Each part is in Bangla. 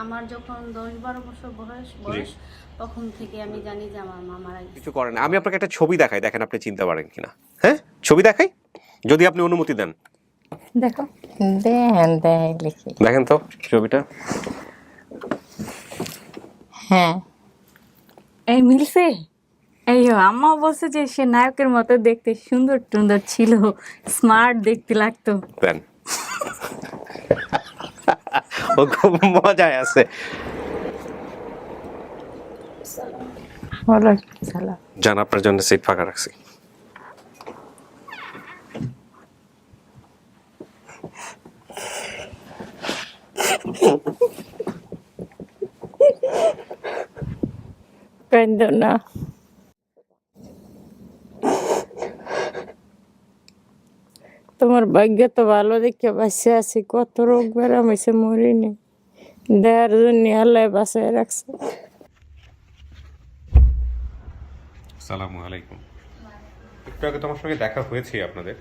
আমার যখন 10-12 বছর বয়স তখন থেকে আমি জানি যে আমার মা মারা গেছে। কিছু করেন না। আমি আপনাকে একটা ছবি দেখাই, দেখেন আপনি চিনতে পারেন কিনা। হ্যাঁ, ছবি দেখাই যদি আপনি অনুমতি দেন। দেখো, দেন লিখি, দেখেন তো ছবিটা। হ্যাঁ এই মিলছে। এই আম্মা বলছে যে সে নায়কের মতো দেখতে, সুন্দর টুন্দর ছিল, স্মার্ট দেখতে লাগতো। দেন। ও খুব মজায় আছে। ওয়ালাইকুম সালাম। জান, আপনার জন্য সিট ফাঁকা রাখছি। কান্দো না, তোমার ভাগ্য তো ভালো, দেখে বাঁচে আছি। কত রোগ বেরাম হয়েছে, মরিনি, দেয়ার জন্য আল্লাহ বাঁচায় রাখছে। আসসালামু আলাইকুম। একটু আগে তোমার সঙ্গে দেখা হয়েছে আপনাদের।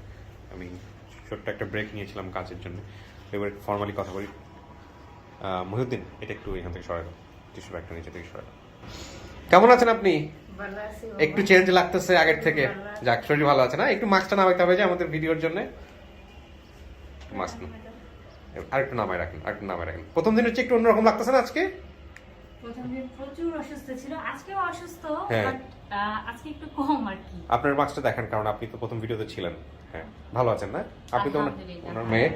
আমি ছোট্ট একটা ব্রেক নিয়েছিলাম কাজের জন্য। এবার ফর্মালি কথা বলি। মহিউদ্দিন, এটা একটু এখান থেকে সরাই দাও, টিস্যু ব্যাগটা নিচে থেকে সরাই দাও। কেমন আছেন আপনি? একটু চেঞ্জ লাগতেছে আগের থেকে। যাক, শরীর ভালো আছে না? একটু মাস্কটা নামাইতে হবে যে আমাদের ভিডিওর জন্য। মাস্ক আরেকটু নামায় রাখেন, আরেকটু নামায় রাখেন। প্রথম দিন হচ্ছে একটু অন্যরকম লাগতেছে না আজকে? প্রথম দিন প্রচুর অসুস্থ ছিল, আজকেও অসুস্থ, হ্যাঁ। বাট আজকে একটু কম আর কি। আপনার মাস্কটা দেখেন, কারণ আপনি তো প্রথম ভিডিওতে ছিলেন। হ্যাঁ, ভালো আছেন না? আপনি তো আলহামদুলিল্লাহ। ওনার মেয়ে।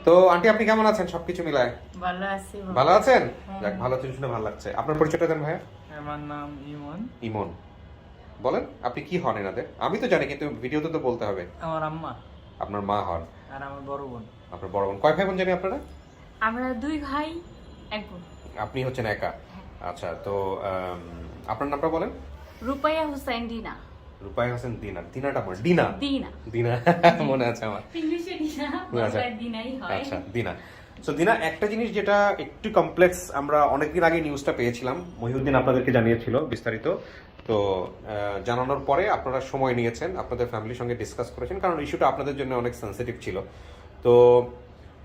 তো আন্টি, আপনি কেমন আছেন সবকিছু মিলায়? ভালো আছি। ভালো আছেন? যাক, ভালো আছেন শুনে ভালো লাগছে। আপনার পরিচয়টা দেন ভাইয়া। আমার নাম ইমন। ইমন, বলেন আপনি কি হন এনাদের? আমি তো জানি, কিন্তু ভিডিওতে তো বলতে হবে। আমার আম্মা আপনার মা হন। আর আমার বড় বোন। আপনার বড় বোন। কয় ভাই বোন জানি আপনারা? আমরা 2 ভাই 1 বোন। আপনি হচ্ছেন একা। আচ্ছা, তো আপনার নামটা বলেন। রুপাইয়া হুসাইন ডিনা। রূপাই হোসেন দিনা। দিনাটা আমার ডিনা। ডিনা দিনা মনে আছে আমার। ইংলিশে ডিনা, আচ্ছা। বাংলায় ডিনাই হয়। আচ্ছা, দিনা। সো দিনা, একটা জিনিস যেটা একটু কমপ্লেক্স, আমরা অনেকদিন আগে নিউজটা পেয়েছিলাম, মহিউদ্দিন আপনাদেরকে জানিয়েছিল বিস্তারিত। তো জানানোর পরে আপনারা সময় নিয়েছেন, আপনাদের ফ্যামিলির সঙ্গে ডিসকাস করেছেন, কারণ ইস্যুটা আপনাদের জন্য অনেক সেন্সিটিভ ছিল। তো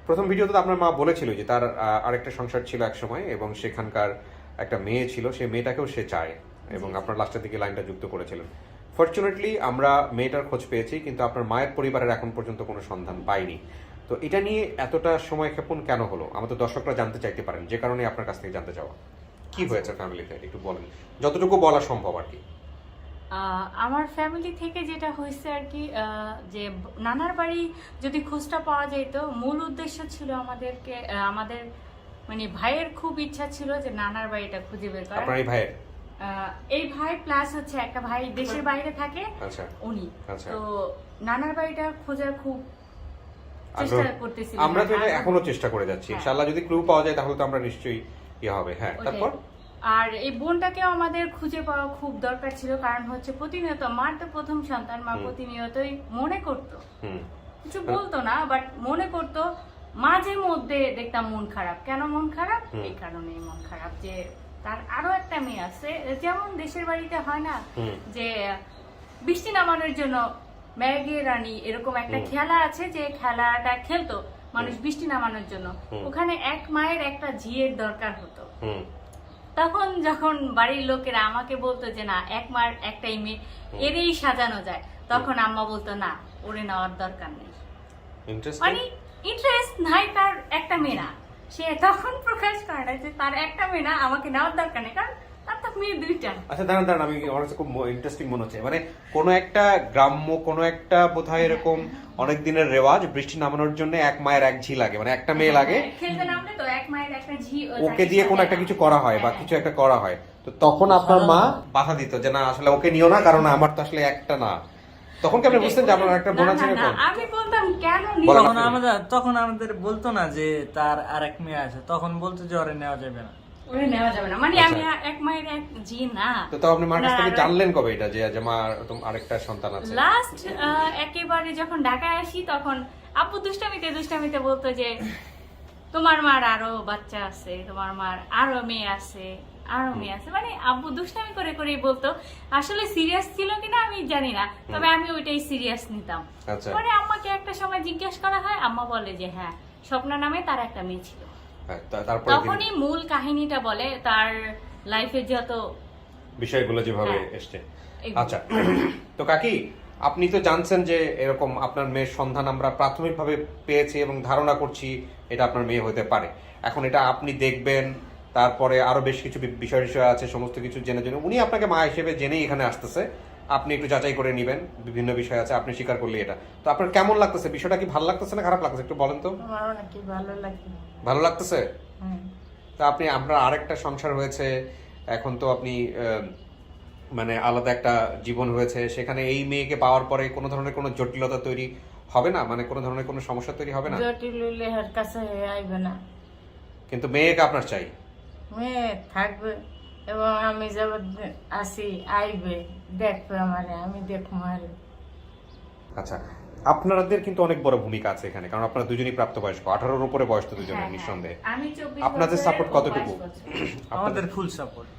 প্রথম ভিডিওতে আপনার মা বলেছিল যে তার আরেকটা সংসার ছিল এক সময়, এবং সেখানকার একটা মেয়ে ছিল, সেই মেয়েটাকেও সে চায়, এবং আপনার লাস্টের দিকে লাইনটা যুক্ত করেছিলেন। ফরচুনেটলি আমরা মেয়েটার খোঁজ পেয়েছি, কিন্তু আপনার মায়ের পরিবারের এখন পর্যন্ত কোনো সন্ধান পাইনি। তো এটা নিয়ে এতটা সময় ক্ষেপণ কেন হলো, আমাদের দর্শকরা জানতে চাইতে পারেন, যে কারণে আপনার কাছ থেকে জানতে চাওয়া। কি হয়েছে ফ্যামিলিতে একটু বলেন, যতটুকু বলা সম্ভব আর কি। আমার ফ্যামিলি থেকে যেটা হয়েছে আর কি, যে নানার বাড়ি যদি খোঁজটা পাওয়া যেত, মূল উদ্দেশ্য ছিল আমাদেরকে, আমাদের মানে ভাইয়ের খুব ইচ্ছা ছিল যে নানার বাড়িটা খুঁজে বের করা। আপনার এই ভাইয়ের? এই ভাই প্লাস হচ্ছে একটা ভাই দেশের বাইরে থাকে, আচ্ছা উনি। আচ্ছা। তো নানার বাড়িটা খোঁজার খুব চেষ্টা করতেছি। আমরা তো এটা এখনো চেষ্টা করে যাচ্ছি। ইনশাআল্লাহ যদি ক্লু পাওয়া যায় তাহলে তো আমরা নিশ্চয়ই ইয়ে হবে। হ্যাঁ, তারপর? আর এই বোনটাকেও আমাদের খুঁজে পাওয়া খুব দরকার ছিল, কারণ হচ্ছে প্রতিনিয়ত, মার তো প্রথম সন্তান, মা প্রতিনিয়তই মনে করতো, কিছু বলতো না, বাট মনে করতো। মাঝে মধ্যে দেখতাম মন খারাপ। কেন মন খারাপ? এই কারণে মন খারাপ যে তার আরো একটা মেয়ে আছে, যেমন দেশের বাড়িতে হয় না যে বৃষ্টি নামানোর জন্য ম্যাগে রানী এরকম একটা খেলা আছে, যে খেলাটা খেলতো মানুষ বৃষ্টি নামানোর জন্য, ওখানে এক মায়ের একটা ঝিয়ের দরকার হতো। তখন যখন বাড়ির লোকেরা আমাকে বলতো যে না, এক মার একটাই মেয়ে, এরই সাজানো যায়, তখন আম্মা বলতো না, ওরে নেওয়ার দরকার নেই। মানে ইন্টারেস্ট নাই, তার একটা মেয়ে না, সে তখন প্রকাশ করে না যে তার একটা মেয়ে না, আমাকে নেওয়ার দরকার নেই, কারণ তার তো মেয়ে 2টা। আচ্ছা, দাঁড়ান দাঁড়ান, আমি আমার কাছে খুব ইন্টারেস্টিং মনে হচ্ছে। মানে কোন একটা গ্রাম্য, কোন একটা বোধহয় এরকম অনেক দিনের রেওয়াজ, বৃষ্টি নামানোর জন্য এক মায়ের এক ঝি লাগে, মানে একটা মেয়ে লাগে, খেলতে নামলে তো এক মায়ের একটা ঝি, ওকে দিয়ে কোনো একটা কিছু করা হয় বা কিছু একটা করা হয়। তো তখন আপনার মা বাধা দিত যে না, আসলে ওকে নিও না, কারণ আমার তো আসলে একটা না। তখন কি আপনি বুঝতেন যে আপনার একটা বোন আছে? আমি বলতাম কেন তখন আমাদের বলতো না যে তার আরেক মেয়ে আছে, তখন বলতো যে ওরে নেওয়া যাবে না, ওরে নেওয়া যাবে না, মানে আমি এক মায়ের এক জি না। তো আপনি মার কাছ থেকে জানলেন কবে এটা, যে মা আরেকটা সন্তান আছে? লাস্ট একেবারে যখন ঢাকায় আসি, তখন আপু দুষ্টামিতে বলতো যে তোমার মার আরো বাচ্চা আছে, তোমার মার আরো মেয়ে আছে, মানে আব্বু দুষ্টামি করে করেই বলতো। আসলে সিরিয়াস ছিল কিনা আমি জানি না, তবে আমি ওইটাই সিরিয়াস নিতাম। পরে আম্মাকে একটা সময় জিজ্ঞেস করা হয়, আম্মা বলে যে হ্যাঁ, স্বপ্না নামে তার একটা মেয়ে ছিল। হ্যাঁ, তারপরে তখনই মূল কাহিনীটা বলে তার লাইফে যত বিষয়গুলো যেভাবে হ্যাঁ, এসছে। এগুলো। আচ্ছা, তো কাকি আপনি তো জানছেন যে এরকম আপনার মেয়ের সন্ধান আমরা প্রাথমিকভাবে পেয়েছি এবং ধারণা করছি এটা আপনার মেয়ে হতে পারে। এখন এটা আপনি দেখবেন, তারপরে আরো বেশ কিছু বিষয় আছে, সমস্ত কিছু জেনে জেনে উনি আপনাকে মা হিসেবে জেনেই এখানে আসতেছে, আপনি একটু যাচাই করে নেবেন, বিভিন্ন বিষয় আছে, আপনি স্বীকার করলে এটা। তো আপনার কেমন লাগতেছে বিষয়টা? কি ভালো লাগতেছে না খারাপ লাগতেছে একটু বলেন তো। আমার অনেক ভালো লাগে। ভালো লাগতেছে? হ্যাঁ। তা আপনি, আপনার আরেকটা সংসার হয়েছে, এখন তো আপনি মানে আলাদা একটা জীবন হয়েছে, সেখানে এই মেয়েকে পাওয়ার পরে কোনো ধরনের কোনো জটিলতা তৈরি হবে না, মানে কোনো ধরনের কোনো সমস্যা তৈরি হবে না? জটিল হইলে হের কাছে আইবে না, কিন্তু মেয়েকে আপনার চাই। মেয়ে থাকবে এবং আমি যাব আসি আইবে, দেখবে আমারে, আমি দেখবো আরে। আচ্ছা, আপনাদের কিন্তু অনেক বড় ভূমিকা আছে এখানে, কারণ আপনারা দুজনই প্রাপ্তবয়স্ক, 18-র উপরে বয়স তো দুজনের, হ্যাঁ, নিঃসন্দেহে। আমি 24 আপনাদের বছরের, সাপোর্ট ও কতটুকু? 22 বছর। আমাদের ফুল সাপোর্ট।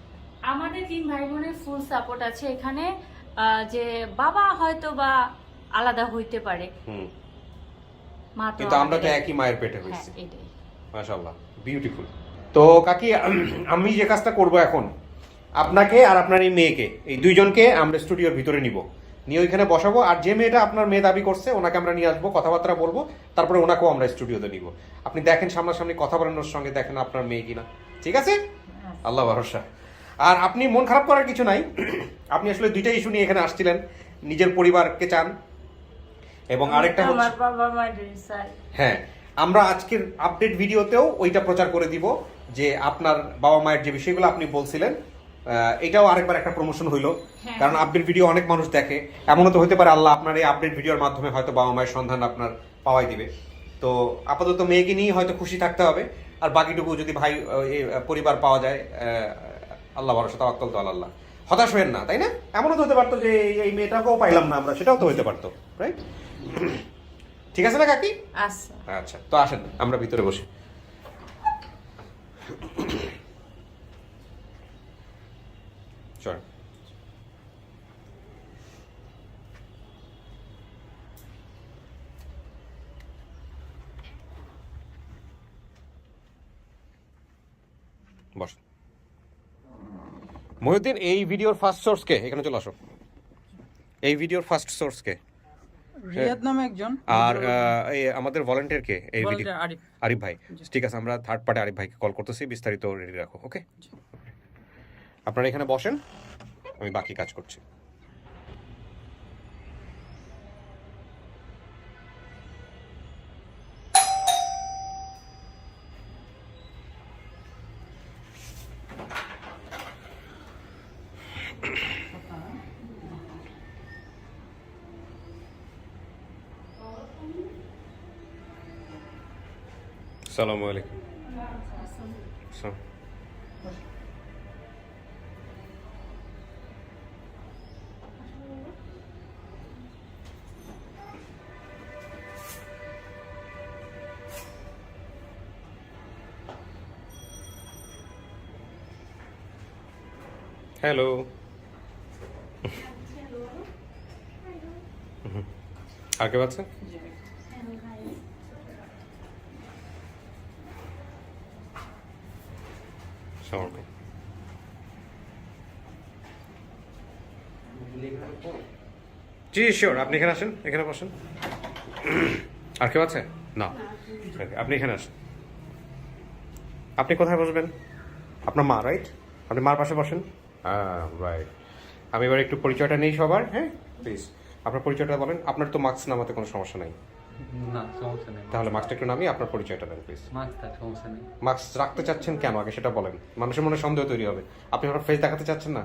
আমাদের 3 ভাই বোনের ফুল সাপোর্ট আছে এখানে। যে বাবা হয়তো বা আলাদা হইতে পারে, হুম, মা তো কিন্তু আমরা তো আমাদের- একই মায়ের পেটে হ্যাঁ, হয়েছি। এটাই। মাশাআল্লাহ, বিউটিফুল। তো কাকি আমি যে কাজটা করব এখন, আপনাকে আর আপনার এই মেয়েকে, এই দুইজনকে আমরা স্টুডিওর ভিতরে নিব, নিয়ে ওইখানে বসাবো, আর যে মেয়েটা আপনার মেয়ে দাবি করছে ওনাকে আমরা নিয়ে আসবো, কথাবার্তা বলবো, তারপরে ওনাকেও আমরা স্টুডিওতে নিব। আপনি দেখেন সামনাসামনি কথা বলানোর সঙ্গে, দেখেন আপনার মেয়ে কিনা, ঠিক আছে? আল্লাহ ভরসা। আর আপনি মন খারাপ করার কিছু নাই, আপনি আসলে দুইটা ইস্যু নিয়ে এখানে আসছিলেন, নিজের পরিবারকে চান এবং আরেকটা হচ্ছে, আমার বাবা মায়ের চাই। হ্যাঁ, আমরা আজকের আপডেট ভিডিওতেও ওইটা প্রচার করে দিব যে আপনার বাবা মায়ের যে বিষয়গুলো আপনি বলছিলেন, এটাও আরেকবার একটা প্রমোশন হইলো, কারণ আপডেট ভিডিও অনেক মানুষ দেখে। এমনও তো হতে পারে আল্লাহ আপনার এই আপডেট ভিডিওর মাধ্যমে হয়তো বাবা মায়ের সন্ধান আপনার পাওয়াই দিবে। তো আপাতত মেয়েকে নিয়েই হয়তো খুশি থাকতে হবে, আর বাকিটুকু যদি ভাই পরিবার পাওয়া যায়, আল্লাহ ভরসা, তাওয়াক্কুল তো আল্লাহ। হতাশ হবেন না, তাই না? এমনও তো হতে পারতো যে এই মেয়েটাকেও পাইলাম না আমরা, সেটাও তো হতে পারতো, রাইট? ঠিক আছে না কাকি? আচ্ছা। আচ্ছা, তো আসেন আমরা ভিতরে বসি। চল। বস। মহিউদ্দিন, এই ভিডিওর ফার্স্ট সোর্স কে? এখানে চলে আসো। এই ভিডিওর ফার্স্ট সোর্স কে? রিয়াদ নামে একজন, আর এই আমাদের ভলান্টিয়ার কে এই ভিডিও? volunteer আরিফ। আরিফ ভাই। ঠিক আছে, আমরা থার্ড পার্টি আরিফ ভাইকে কল করতেছি, বিস্তারিত রেডি রাখো। ওকে, আপনারা এখানে বসেন, আমি বাকি কাজ করছি। আসসালামু আলাইকুম। আসসালাম। হ্যালো। আর কেউ আছে? আসসালামু আলাইকুম। জি শিওর, আপনি এখানে আসেন, এখানে বসেন। আর কেউ আছে? না, আপনি এখানে আসেন। আপনি কোথায় বসবেন? আপনার মা, রাইট? আপনি মার পাশে বসেন। হ্যাঁ, রাইট। আমি এবার একটু পরিচয়টা নেই সবার। হ্যাঁ প্লিজ, আপনার পরিচয়টা বলেন। আপনার তো মাস্ক নামাতে কোনো সমস্যা নাই। না, সমস্যা নেই। তাহলে মাস্কটা একটু নামিয়ে আপনার পরিচয়টা দেন প্লিজ। মাস্ক থাক, সমস্যা নেই। মাস্ক রাখতে চাচ্ছেন কেন, আগে সেটা বলেন। মানুষের মনে সন্দেহ তৈরি হবে। আপনি আপনার ফেস দেখাতে চাচ্ছেন না?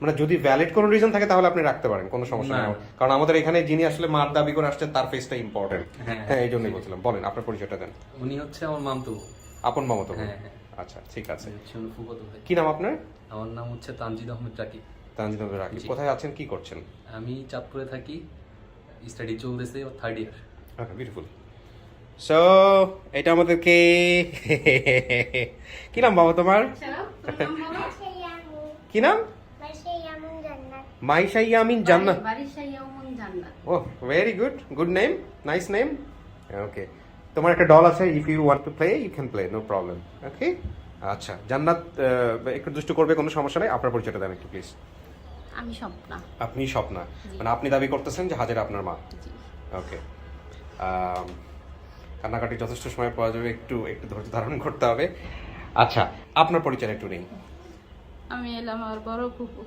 মানে যদি ভ্যালিড কোনো রিজন থাকে তাহলে আপনি রাখতে পারেন, কোনো সমস্যা নেই। না। কারণ আমাদের এখানে যিনি আসলে মার দাবি করে আসছেন তার ফেসটা ইম্পর্টেন্ট। হ্যাঁ। হ্যাঁ, এই জন্যই বলছিলাম। বলেন, আপনার পরিচয়টা দেন। উনি হচ্ছে আমার মামতো বোন। আপন মামাতো বোন? হ্যাঁ, হ্যাঁ। আচ্ছা, ঠিক আছে। উনি হচ্ছে আমার ফুফাতো ভাই। কি নাম আপনার? আমার নাম হচ্ছে তানজিদ আহমেদ রাকিব। তানজিদ আহমেদ রাকিব। জি। কোথায় আছেন, কি করছেন? আমি চাঁদপুরে থাকি, স্টাডি চলতেছে, 3rd ইয়ার। বিউটিফুল। সো এটা আমাদেরকে কি নাম বাবা তোমার? কি নাম? মাইশা ইয়ামিন জান্নাত। বারিশা ইয়ামুন জান্নাত। Oh, very good. Good name. Nice name. Okay. তোমার একটা ডল আছে, if you want to play you can play, no problem. Okay, আচ্ছা জান্নাত একটু দুষ্টু করবে, কোনো সমস্যা নেই। আপনার পরিচয়টা দেন একটু প্লিজ। আমি স্বপ্না। আপনি স্বপ্না, মানে আপনি দাবি করতেছেন যে হাজেরা আপনার মা। জি। ওকে, কান্নাকাটি যথেষ্ট সময় পাওয়া যাবে, একটু একটু ধৈর্য ধারণ করতে হবে। আচ্ছা, আপনার পরিচয় একটু নেই। আমি এলাম আমার বড় ফুপু।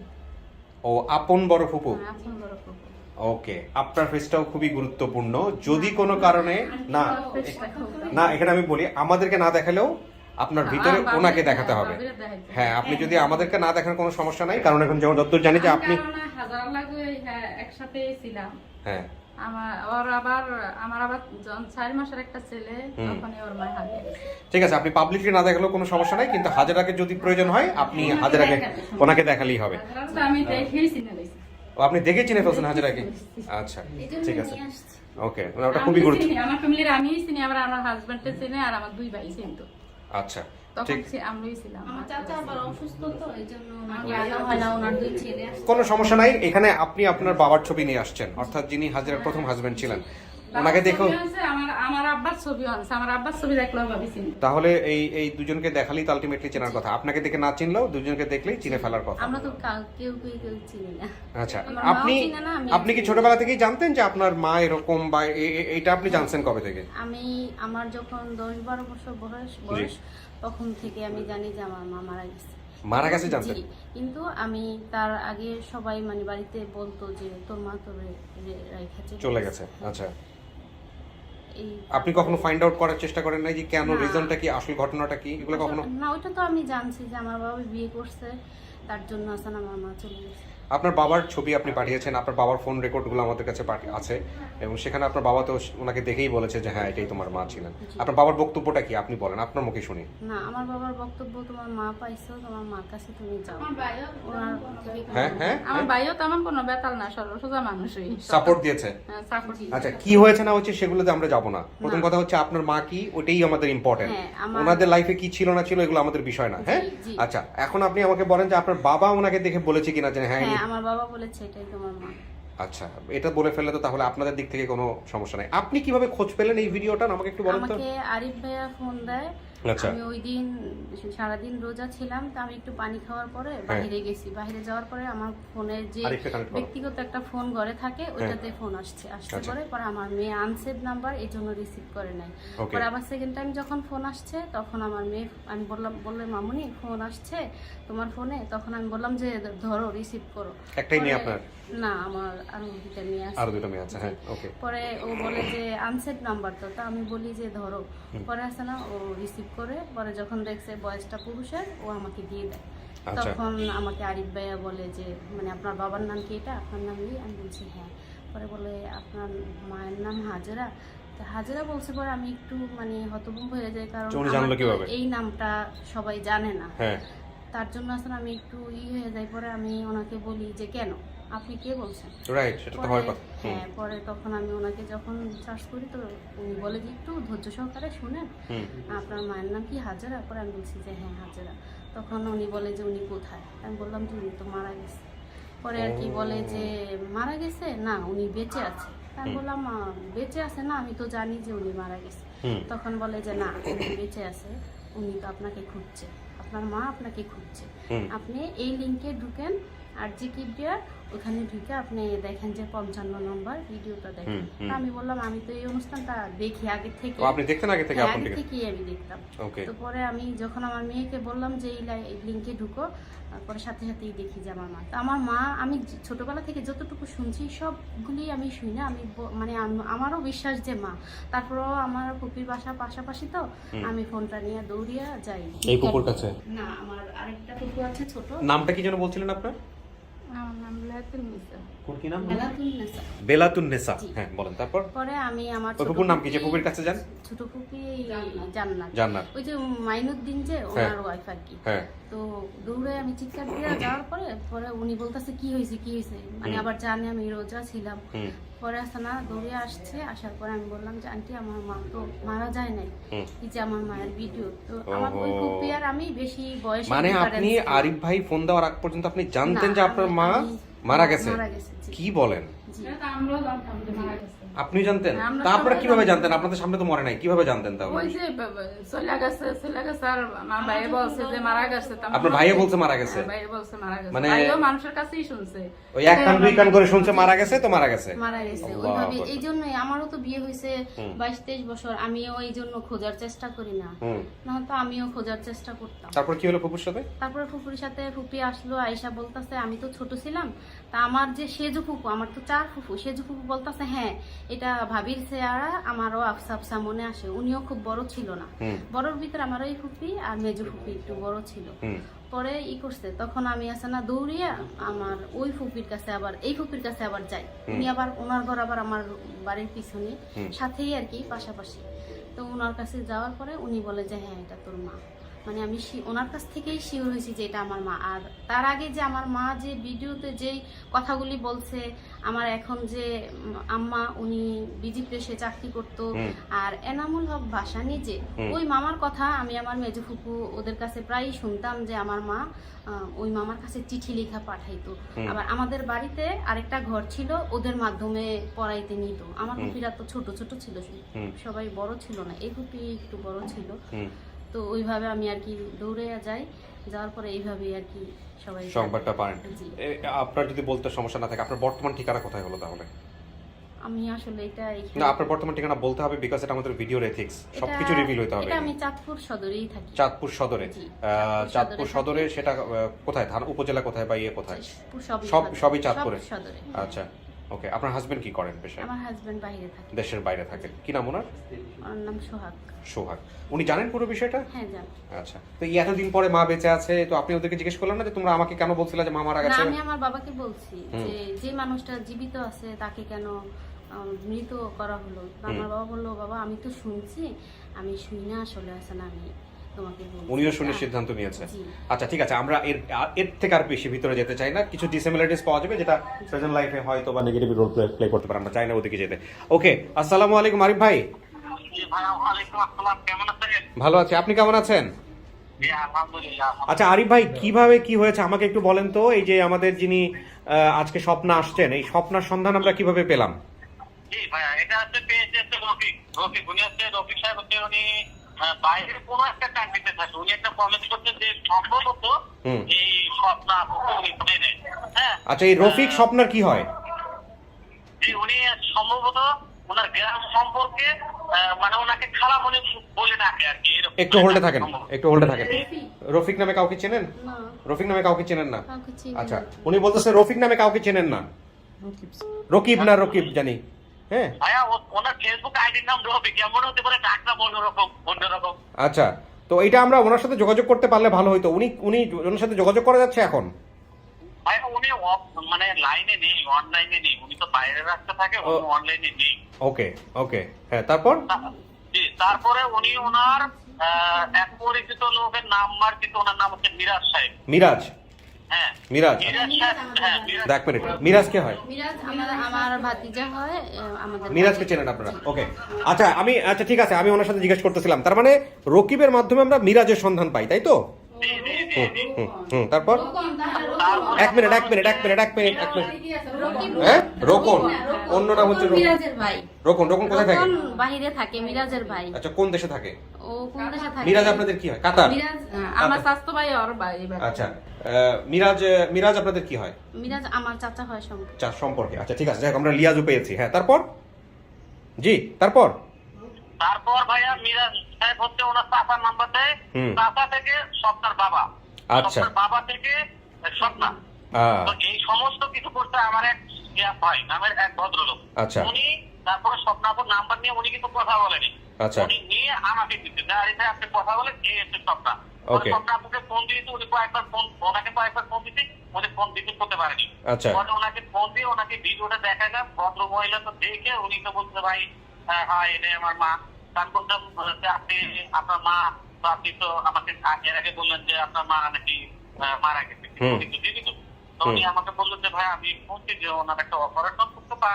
ও আপন বড় ফুপু। এখন বড় ফুপু। ওকে, আপনার ফেসটাও খুবই গুরুত্বপূর্ণ। যদি কোনো কারণে না না এখানে আমি বলি, আমাদেরকে না দেখালেও আপনার ভিতরে ওনাকে দেখাতে হবে। হ্যাঁ, আপনি যদি আমাদেরকে না দেখান কোনো সমস্যা নাই, কারণ এখন যেমন যতদূর জানি যে আপনি হাজার লাগে একসাথে ছিলাম। হ্যাঁ আমার আবার 4 মাসের একটা ছেলে, তখন ওর মা হারিয়ে গেছে। ঠিক আছে, আপনি পাবলিকলি না দেখালেও কোনো সমস্যা নাই, কিন্তু হাজেরাকে যদি প্রয়োজন হয় আপনি হাজেরাকে ওনাকে দেখালেই হবে। আমি দেখেই চিনে নিয়েছি। ও, আপনি দেখে চিনে ফেলছেন হাজেরাকে? আচ্ছা, ঠিক আছে, ওকে, ওটা খুবই গুরুত্বপূর্ণ। আমার ফ্যামিলির আমি চিনি, আবার আমার হাজবেন্ডে চিনে, আর আমার 2 ভাই চিনতো। আচ্ছা, তখন ঠিক, আমরাই ছিলাম। আমার চাচা আবার অসুস্থ, তো এইজন্য ওনাকে আনা হয় না, ওনার 2 ছেলে আসছে। কোনো সমস্যা নাই। এখানে আপনি আপনার বাবার ছবি নিয়ে আসছেন, অর্থাৎ যিনি হাজেরার প্রথম হাজবেন্ড ছিলেন, ওনাকে দেখো। আমার আব্বার ছবি আছে, আমার আব্বার ছবি দেখলেও ভাবি চিনি। তাহলে এই দুজনকে দেখালেই তো আলটিমেটলি চেনার কথা। আপনাকে দেখে না চিনলেও দুজনকে দেখলেই চিনে ফেলার কথা। আমরা তো কেউ চিনি না। আচ্ছা, আমার মাও আপনি চিনে না, আমি আপনি কি ছোটবেলা থেকেই জানতেন যে আপনার মা এরকম, বা এইটা আপনি জানছেন কবে থেকে? আমার যখন 10-12 বছর বয়স তখন থেকে আমি জানি যে আমার মা মারা গেছে। মারা গেছে জানতেন? জি, কিন্তু আমি তার আগে সবাই মানে বাড়িতে বলতো যে তোর মা তো রেখেছে, চলে গেছে। আচ্ছা, এই আপনি কখনো ফাইন্ড আউট করার চেষ্টা করেন নাই যে কেন, রিজনটা কি, আসল ঘটনাটা কি, এগুলো কখনো? না, ওইটা তো আমি জানছি যে আমার বাবা বিয়ে করছে, তার জন্য আসলে আমার মা চলে গেছে। আপনার বাবার ছবি আপনি পাঠিয়েছেন, আপনার বাবার ফোন রেকর্ডগুলো আমাদের কাছে আছে, এবং সেখানে আপনার বাবা তো ওনাকে দেখেই বলেছে যে হ্যাঁ এটাই তোমার মা ছিলেন। আপনার বাবার বক্তব্যটা কি আপনি বলেন, আপনার মুখে শুনি। না, আমার বাবার বক্তব্য, তোমার মা পাইছো, তোমার মার কাছে তুমি যাও। ওনার থেকে হ্যাঁ হ্যাঁ, আমার ভাইও তেমন কোনো বেতাল না, সোজা মানুষই সাপোর্ট দিয়েছে। সাপোর্ট। আচ্ছা, কি হয়েছে না হচ্ছে সেগুলোতে আমরা যাব না। প্রথম কথা হচ্ছে আপনার মা কি, ওটাই আমাদের ইম্পর্টেন্ট। ওনাদের লাইফে কি ছিল না ছিল এগুলো আমাদের বিষয় না। হ্যাঁ, আচ্ছা, এখন আপনি আমাকে বলেন যে আপনার বাবা ওনাকে দেখে বলেছে কিনা যে হ্যাঁ আমার বাবা বলেছে এটাই তোমার মা। আচ্ছা, এটা বলে ফেললে তো তাহলে আপনাদের দিক থেকে কোনো সমস্যা নাই। আপনি কিভাবে খোঁজ পেলেন এই ভিডিওটা আমাকে একটু বলেন তো। আমাকে আরিফ ভাইয়া ফোন দেয়। আচ্ছা, আমি ওই দিন সারাদিন রোজা ছিলাম, তো আমি একটু পানি খাওয়ার পরে বাইরে গেছি। বাইরে যাওয়ার পরে আমার ফোনের যে ব্যক্তিগত একটা ফোন ঘরে থাকে, ওইটাতে ফোন আসছে পরে আমার মেয়ে আনসেভ নাম্বার, এই জন্য রিসিভ করে নাই। পরে আবার সেকেন্ড টাইম যখন ফোন আসছে, তখন আমার মেয়ে, আমি বললে মামুনি ফোন আসছে তোমার ফোনে, তখন আমি বললাম যে ধরো রিসিভ করো। একটাই মেয়ে আপনার? না, আমার আরো 2টা মেয়ে আছে। আরো 2টা মেয়ে আছে, হ্যাঁ, ওকে। পরে ও বলে যে আনসেভ নাম্বার, তো আমি বলি যে ধরো। পরে আসে না, ও রিসিভ করে, পরে যখন দেখছে বয়সটা পুরুষের, ও আমাকে দিয়ে দেয়। তখন আমাকে আরিফ ভাইয়া বলে যে মানে আপনার বাবার নাম কি, এটা আপনার নাম কি? আমি বলছি হ্যাঁ। পরে বলে আপনার মায়ের নাম হাজেরা। হাজেরা বলছে, পরে আমি একটু মানে হতভম্ব হয়ে যাই, কারণ এই নামটা সবাই জানে না। তার জন্য আসলে আমি একটু হয়ে যাই। পরে আমি ওনাকে বলি যে কেন, আপনি কে বলছেন? রাইট, সেটা তো হয় কথা। হ্যাঁ, পরে তখন আমি ওনাকে যখন সার্চ করি, তো উনি বলে যে একটু ধৈর্য সহকারে শুনেন, আপনার মায়ের নাম কি হাজেরা? পরে আমি বলছি যে হ্যাঁ হাজেরা। তখন উনি বলে যে উনি কোথায়? আমি বললাম যে উনি তো মারা গেছে। পরে আর কি বলে যে মারা গেছে না, উনি বেঁচে আছে। আমি বললাম বেঁচে আছে না, আমি তো জানি যে উনি মারা গেছে। তখন বলে যে না, উনি বেঁচে আছে, উনি তো আপনাকে খুঁজছে, আপনার মা আপনাকে খুঁজছে। আপনি এই লিঙ্কে ঢুকেন, আর জি কিপিয়া ওখানে ঢুকে আপনি দেখেন যে 55 নম্বর ভিডিওটা দেখেন। আমি বললাম আমি তো এই অনুষ্ঠানটা দেখি আগে থেকে। আপনি দেখতেন আগে থেকে? আগে থেকেই আমি দেখতাম। তো পরে আমি যখন আমার মেয়েকে বললাম যে এই লিঙ্কে ঢুকো, পরে সাথে সাথেই দেখি যে আমার মা। তো আমার মা, আমি ছোটবেলা থেকে যতটুকু শুনছি সবগুলি আমি শুনি না, আমি মানে আমারও বিশ্বাস যে মা। তারপরেও আমার পুপির বাসা পাশাপাশি, তো আমি ফোনটা নিয়ে দৌড়িয়া যাই এই পুকুর কাছে। না, আমার আরেকটা পুকুর আছে ছোট। নামটা কি যেন বলছিলেন আপনার? আমার নাম বেলাতুন্নেসা। কি নাম? বেলাতুন্নেসা। বেলাতুন্নেসা, হ্যাঁ, বলেন। তারপর পরে আমি আমার পুকুর নাম কি, যে পুকুরের কাছে যান? ছোট পুপি জান্নাত। জান্নাত, ওই যে মাইনুদ্দিন যে ওনার ওয়াইফ আর কি। হ্যাঁ। তো দৌড়ে আমি চিৎকার দিয়ে যাওয়ার পরে উনি বলতেছে কি হয়েছে, মানে আবার জানে আমি রোজা ছিলাম। পরে আসে না, দৌড়ে আসছে। আসার পরে আমি বললাম যে আন্টি আমার মা তো মারা যায় নাই, এই যে আমার মায়ের ভিডিও। তো আমার ওই পুপি আর আমি বেশি বয়স, মানে আপনি আরিফ ভাই ফোন দেওয়ার আগ পর্যন্ত আপনি জানতেন যে আপনার মা মারা গেছে? কি বলেন? আমরাও জানতাম যে মারা গেছে। আপনি জানতেন? হ্যাঁ, আমরা তা আপনারা সবাই কিভাবে জানতাম। জানতেন? আপনাদের সামনে তো মরে নাই, কিভাবে জানতেন তাহলে? ওই যে চলে গেছে আর আমার ভাই বলছে যে মারা গেছে। তা আপনার ভাইও বলছে মারা গেছে? হ্যাঁ, ভাই বলছে মারা গেছে, মানে- ভাইও মানুষের কাছেই শুনছে। ওই এক কান দুই কান করে শুনছে মারা গেছে তো মারা গেছে। মারা গেছে আল্লাহু ওইভাবে। আকবার। এই জন্যই আমারও তো বিয়ে হয়েছে 22-23 বছর, আমিও এই জন্য খোঁজার চেষ্টা করি না, না তো আমিও খোঁজার চেষ্টা করতাম। তারপর কি হলো ফুপুর সাথে? তারপরে ফুপুর সাথে ফুপি আসলো, আয়েশা বলতেছে আমি তো ছোট ছিলাম, তা আমার যে সেজু ফুপু, আমার তো 4 ফুপু, সেজু ফুপু বলতেছে হ্যাঁ এটা ভাবির চেহারা আমারও আফসা আফসা মনে আসে, উনিও খুব বড় ছিল না, বড়র ভিতরে আমার ওই ফুপি আর মেজু ফুপি একটু বড় ছিল। পরে ই করছে, তখন আমি আছে না দৌড়িয়ে আমার ওই ফুপির কাছে আবার এই ফুপির কাছে আবার যাই, উনি আবার ওনার ঘর আবার আমার বাড়ির পিছনে সাথেই আর কি পাশাপাশি। তো ওনার কাছে যাওয়ার পরে উনি বলে যে হ্যাঁ এটা তোর মা, মানে আমি ওনার কাছ থেকেই শিওর হয়েছি যে এটা আমার মা। আর তার আগে যে আমার মা যে ভিডিওতে যেই কথাগুলি বলছে, আমার এখন যে আম্মা উনি বিজি প্রেসে চাকরি করতো, আর এনামুল হক ভাষা নিজে, ওই মামার কথা আমি আমার মেজো ফুপু ওদের কাছে প্রায়ই শুনতাম যে আমার মা ওই মামার কাছে চিঠি লেখা পাঠাইতো। আবার আমাদের বাড়িতে আরেকটা ঘর ছিল, ওদের মাধ্যমে পড়াইতে নিত। আমার ফুপিরা তো ছোট ছোট ছিল, সবাই বড় ছিল না, এই ফুপি একটু বড় ছিল। তো ওইভাবে আমি আর কি দৌড়ে যাই, যাওয়ার পরে এইভাবেই আর কি সবাই সংবাদটা পান। জি। আপনার যদি বলতে সমস্যা না থাকে, আপনার বর্তমান ঠিকানা কোথায় হলো তাহলে? আমি আসলে এটা না, আপনার বর্তমান ঠিকানা বলতে হবে, বিকজ এটা আমাদের ভিডিওর এথিক্স, সবকিছু রিভিল হতে হবে। এটা আমি চাঁদপুর সদরেই থাকি। চাঁদপুর সদরে? জি, চাঁদপুর সদরে। সেটা কোথায়? থানা উপজেলা কোথায় বা ইয়ে কোথায়? সবই সবই চাঁদপুরে। সদরে। আচ্ছা, ওকে। আপনার হাজবেন্ড কি করেন পেশায়? আমার হাজবেন্ড বাইরে থাকে। দেশের বাইরে থাকেন। কি নাম ওনার? ওর নাম সোহাগ। সোহাগ। উনি জানেন পুরো বিষয়টা? হ্যাঁ জানি। আচ্ছা, তো এই এতদিন পরে মা বেঁচে আছে, তো আপনি ওদেরকে জিজ্ঞেস করলেন না যে তোমরা আমাকে কেন বলছিলে যে মা মারা না, গেছে? আমি আমার বাবাকে বলছি যে যে মানুষটা জীবিত আছে তাকে কেন মৃত করা হলো। আমার বাবা বললো বাবা আমি তো শুনছি, আমি শুই না আসলে আছে না, আমি তোমাকে বলছি। উনিও শুনে সিদ্ধান্ত নিয়েছে। জি। আচ্ছা ঠিক আছে, আমরা এর থেকে আর বেশি ভিতরে যেতে চাই না। কিছু ডিসিমিলারিটিস পাওয়া যাবে যেটা প্রেজেন্ট লাইফে হয়তো বা নেগেটিভ রোল প্লে করতে পারে, আমরা চাই না ওদিকে যেতে। ওকে, আসসালামু আলাইকুম আরিফ ভাই। ভালো আছি, আপনি কেমন আছেন? আচ্ছা আরিফ ভাই, কিভাবে কি হয়েছে আমাকে একটু বলেন তো। এই যে আমাদের যিনি আজকে স্বপ্না আসছেন, এই স্বপ্নার সন্ধান আমরা কিভাবে পেলাম? জি ভাইয়া, এটা হচ্ছে পেয়েছে হচ্ছে রফিক উনি হচ্ছে রফিক সাহেব হচ্ছে উনি বাইরের কোনো একটা কান্ট্রিতে থাকে। উনি একটা কমেন্ট করছেন যে সম্ভবত এই স্বপ্ন উনি পেলেন। হ্যাঁ, আচ্ছা, এই রফিক স্বপ্নার কি হয়? জি, উনি সম্ভবত ওনার গ্রাম সম্পর্কে মানে ওনাকে খালামণি বলে ডাকে আর কি। একটু হোল্ডে থাকেন, একটু হোল্ডে থাকেন। রফিক নামে কাউকে চেনেন? না, রফিক নামে কাউকে চেনেন না? কাউকে চিনি আচ্ছা, না। উনি বলতেছে রফিক নামে কাউকে চেনেন না। রকিব না রকিব জানি। হ্যাঁ, ভাইয়া ওনার ফেসবুক আইডির নাম রফিক, এমন হতে পারে ডাকটা অন্যরকম। আচ্ছা, তো এটা আমরা ওনার সাথে যোগাযোগ করতে পারলে ভালো হইতো। উনি ওনার সাথে যোগাযোগ করা যাচ্ছে এখন? ভাইয়া উনি মানে লাইনে নেই, অনলাইনে নেই। উনি তো বাইরের রাস্তা থাকে, উনি অনলাইনে নেই। ওকে ওকে, হ্যাঁ, তারপর? জি, তারপরে উনি ওনার এক পরিচিত লোকের নাম্বার, কিন্তু ওনার নাম হচ্ছে মিরাজ সাহেব। মিরাজ? হ্যাঁ, মিরাজ। মিরাজ সাহেব, হ্যাঁ মিরাজ। এক মিনিট, মিরাজ কে হয়? মিরাজ আমার ভাতিজা হয়, আমাদের মিরাজকে চেনেন আপনারা? ওকে, আচ্ছা আচ্ছা ঠিক আছে, আমি ওনার সাথে জিজ্ঞেস করতেছিলাম। তার মানে রকিবের মাধ্যমে আমরা মিরাজের সন্ধান পাই, তাই তো? জি, জি, জি, জি। তারপর? এক মিনিট। হ্যাঁ, রোকন। অন্য নাম হচ্ছে মিরাজের ভাই। রোকন। রোকন কোথায় থাকে? রোকন বাইরে থাকে, মিরাজের ভাই। আচ্ছা, কোন দেশে থাকে? ও কোন দেশে থাকে? মিরাজ আপনাদের কি হয়? কাতার? মিরাজ আমার স্বাস্থ্য ভাই ওর ভাই। আচ্ছা, মিরাজ আপনাদের কি হয়? মিরাজ আমার চাচা হয় সম্পর্কে। সম্পর্কে। আচ্ছা ঠিক আছে, যাই হোক, আমরা লিয়াজও পেয়েছি। হ্যাঁ, তারপর? জি, তারপর ভাইয়া মিরাজ সাহেব হচ্ছে ওনার চাচার নাম্বার দেয়। চাচা থেকে স্বপ্নার বাবা, আচ্ছা, স্বপ্নার বাবা থেকে স্বপ্না। তো এই সমস্ত কিছু করতে আমার এক ভাই নামের এক ভদ্রলোক। আচ্ছা। উনি তারপরে স্বপ্নাপুর নাম্বার নিয়ে উনি কিন্তু কথা বলেনি। আচ্ছা। উনি নিয়ে আমাকে দিচ্ছে যে আরে ভাই আপনি কথা বলে কে এসে স্বপ্না। ওকে। স্বপ্নাপুকে ফোন দিয়েছে, উনি ওনাকে কয়েকবার ফোন দিতে, উনি ফোন দিতে করতে পারেনি। আচ্ছা। পরে ওনাকে ফোন দিয়ে ওনাকে ভিডিওটা দেখালাম। ভদ্র মহিলা তো দেখে উনি তো বলছে ভাই হ্যাঁ এটা আমার মা। তার বললাম আপনি আপনার মা, তো আপনি তো আমাকে এর আগে বললেন যে আপনার মা নাকি মারা গেছে, কিন্তু জীবিত। তো উনি আমাকে বললেন যে ভাই আমি শুনছি যে ওনার একটা অপারেশন করতে বা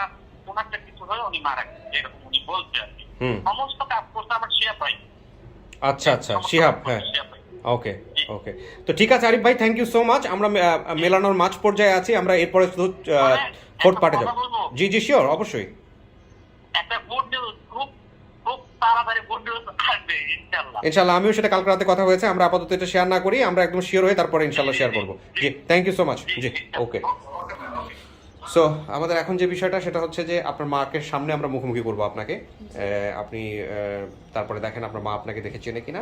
ওনার একটা কিছু হয়ে উনি মারা গেছে, এরকম উনি বলছে আর কি। সমস্ত কাজ করতে আমার শিয়া ভাই। আচ্ছা আচ্ছা, শিহাব। হ্যাঁ, ওকে ওকে। তো ঠিক আছে আরিফ ভাই, থ্যাংক ইউ সো মাচ। আমরা মেলানোর মাঝ পর্যায়ে আছি, আমরা এরপরে শুধু ফোর্থ পার্টে যাব। জি জি, শিওর, অবশ্যই। তাড়াতাড়ি গুড নিউজ আসবে ইনশাআল্লাহ। ইনশাল্লাহ, আমিও সেটা কালকে রাতে কথা হয়েছে, আমরা আপাতত এটা শেয়ার না করি, আমরা একদম শিওর হয়ে তারপরে ইনশাল্লাহ শেয়ার করবো। জি, থ্যাংক ইউ সো মাচ। জি, ওকে। সো আমাদের এখন যে বিষয়টা সেটা হচ্ছে যে আপনার মাকে সামনে আমরা মুখোমুখি করবো আপনাকে, আপনি তারপরে দেখেন আপনার মা আপনাকে দেখে চেনে কিনা,